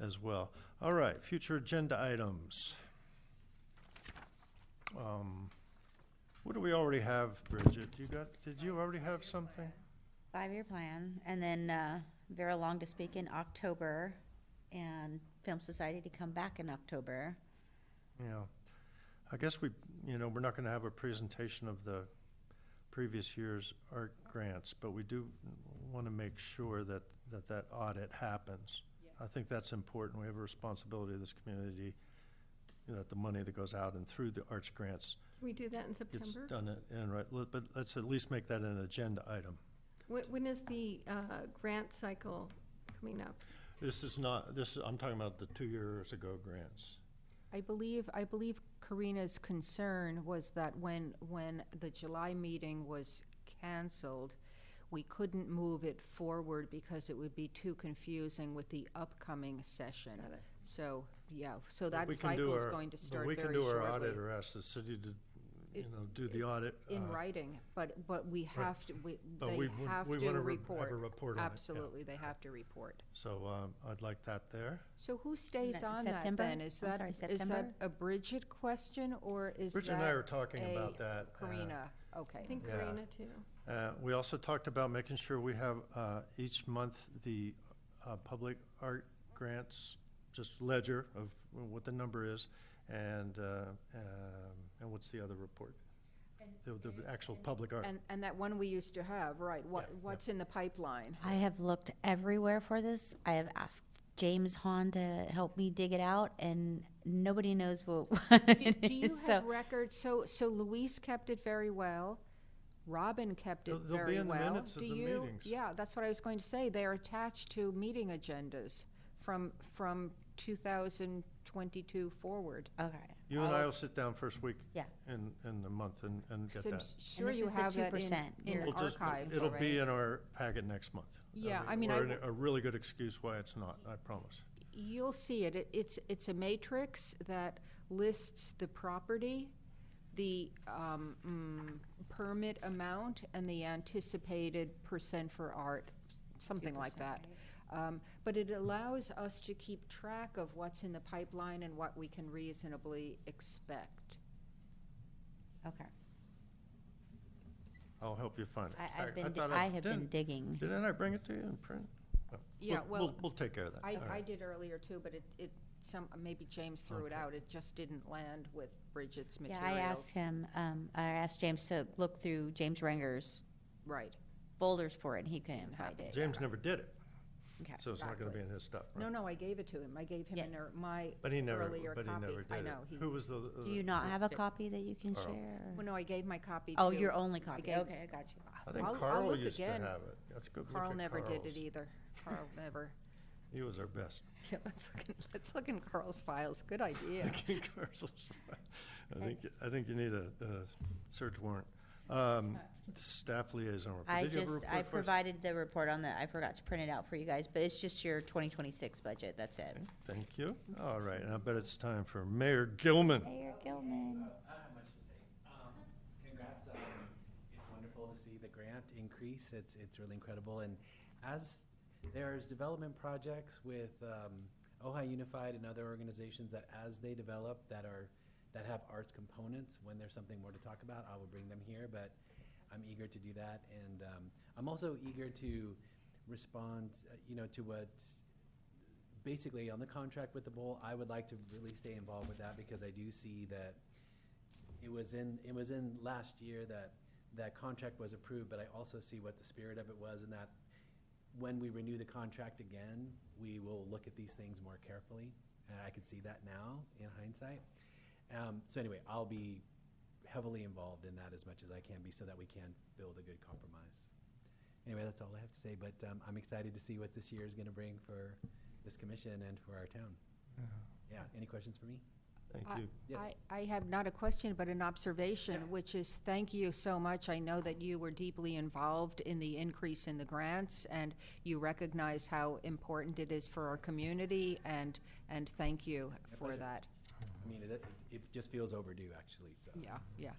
as well. All right, future agenda items. What do we already have, Bridget? Did you already have something? 5-year plan, and then Vera Long to speak in October, and Film Society to come back in October. Yeah. I guess we're not going to have a presentation of the previous year's art grants, but we do want to make sure that audit happens. I think that's important. We have a responsibility to this community, that the money that goes out and through the arts grants Can we do that in gets September? done right. But let's at least make that an agenda item. When is the grant cycle coming up? I'm talking about the 2 years ago grants. I believe Karina's concern was that when the July meeting was canceled, we couldn't move it forward because it would be too confusing with the upcoming session. Got it. So, yeah, so But that we can do cycle is our- going to but start we very can do shortly. our audit or ask the city to, do the audit. in writing, but we have to, But they we have wanna to have a report. report on it, yeah. Absolutely, they have to report. So I'd like that there. So who stays that on that September? then? Is I'm that, sorry, is September? that a Bridget question, or is that Bridget and I were talking a about that. Karina? Okay. I think Yeah. Karina too. We also talked about making sure we have each month the public art grants, just ledger of what the number is, and what's the other report? The actual public art. And that one we used to have, right, what's in the pipeline? I have looked everywhere for this. I have asked James Hahn to help me dig it out, and nobody knows what it Do you is. have So records? So Louise kept it very well. Robin kept it They'll be very in the well. minutes of Do the you? meetings. Yeah, that's what I was going to say. They're attached to meeting agendas from 2022 forward. okay. You and I will sit down first week Yeah. in the month and get 'Cause I'm that. sure this you is the have that 2%. in We'll just- archive. It'll be right? in our packet next month. Yeah, I mean, I Or w- a really good excuse why it's not, I promise. You'll see it. It's a matrix that lists the property, the permit amount, and the anticipated percent for art, something like that. But it allows us to keep track of what's in the pipeline and what we can reasonably expect. Okay. I'll help you find it. In fact, thought I have been didn't- digging. Didn't I bring it to you in print? Oh, Yeah, well, We'll take care of that. I All right. did earlier too, but maybe James threw it Okay. out. It just didn't land with Bridget's Yeah, materials. I asked him, I asked James to look through James Renger's Right. folders for it, and he couldn't find it. James never did it, Okay. so it's not gonna be Exactly. in his stuff, right? No, I gave it to him. I gave him Yeah. my But he never, earlier but he copy. never did I it. know. Who was the? Do you not have a Stick. copy that you can Carl. share? Well, no, I gave my copy Oh, to. your only copy. gave- Okay, I got you. I think I'll Carl look used to again. have it. Let's go look Carl at never did it Carl's. either. Carl never. He was our best. Yeah, let's look in Carl's files. Good idea. I think you need a search warrant. Staff liaison report. I Did you have a just, report I for us? provided the report on that. I forgot to print it out for you guys, but it's just your 2026 budget. That's it. Thank you. All right, and I bet it's time for Mayor Gilman. Mayor Gilman. I don't have much to say. Congrats. It's wonderful to see the grant increase. It's really incredible. And as there's development projects with Ojai Unified and other organizations that as they develop that have arts components, when there's something more to talk about, I will bring them here. But I'm eager to do that. And I'm also eager to respond, to what basically on the contract with the bowl, I would like to really stay involved with that because I do see that it was in last year that contract was approved, but I also see what the spirit of it was, and that when we renew the contract again, we will look at these things more carefully. And I can see that now in hindsight. So anyway, I'll be heavily involved in that as much as I can be so that we can build a good compromise. Anyway, that's all I have to say, but I'm excited to see what this year is going to bring for this commission and for our town. Yeah, any questions for me? Thank you. Yes. I have not a question, but an observation, which is thank you so much. I know that you were deeply involved in the increase in the grants, and you recognize how important it is for our community, and thank you for pleasure. that. I mean, it just feels overdue, actually, so. Yeah.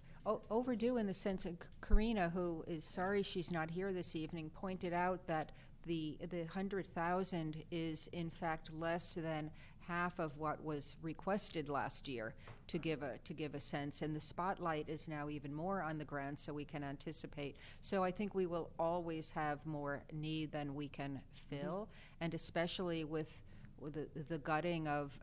Overdue in the sense that Karina, who is sorry she's not here this evening, pointed out that the 100,000 is in fact less than half of what was requested last year, to give a sense, and the spotlight is now even more on the grant, so we can anticipate. So I think we will always have more need than we can fill, and especially with the gutting of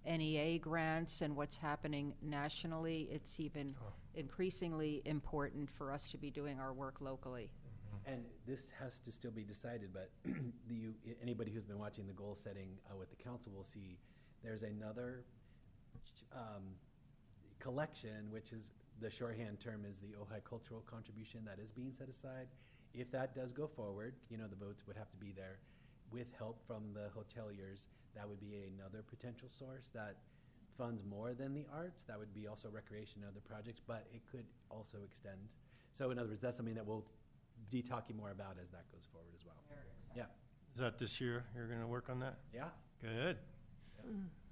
NEA grants and what's happening nationally, it's even increasingly important for us to be doing our work locally. And this has to still be decided, but anybody who's been watching the goal setting with the council will see there's another collection, which is the shorthand term is the Ojai cultural contribution that is being set aside. If that does go forward, the votes would have to be there. With help from the hoteliers, that would be another potential source that funds more than the arts. That would be also recreation and other projects, but it could also extend. So in other words, that's something that we'll be talking more about as that goes forward as well. Yeah, Is that this year you're going to work on that? yeah. Good.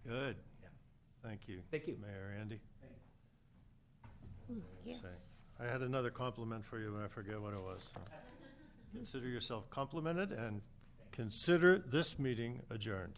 Good. Yeah. Thank you. Thank you. Mayor Andy. Thanks. Say. I had another compliment for you, and I forget what it was. So. Consider yourself complimented, and consider this meeting adjourned.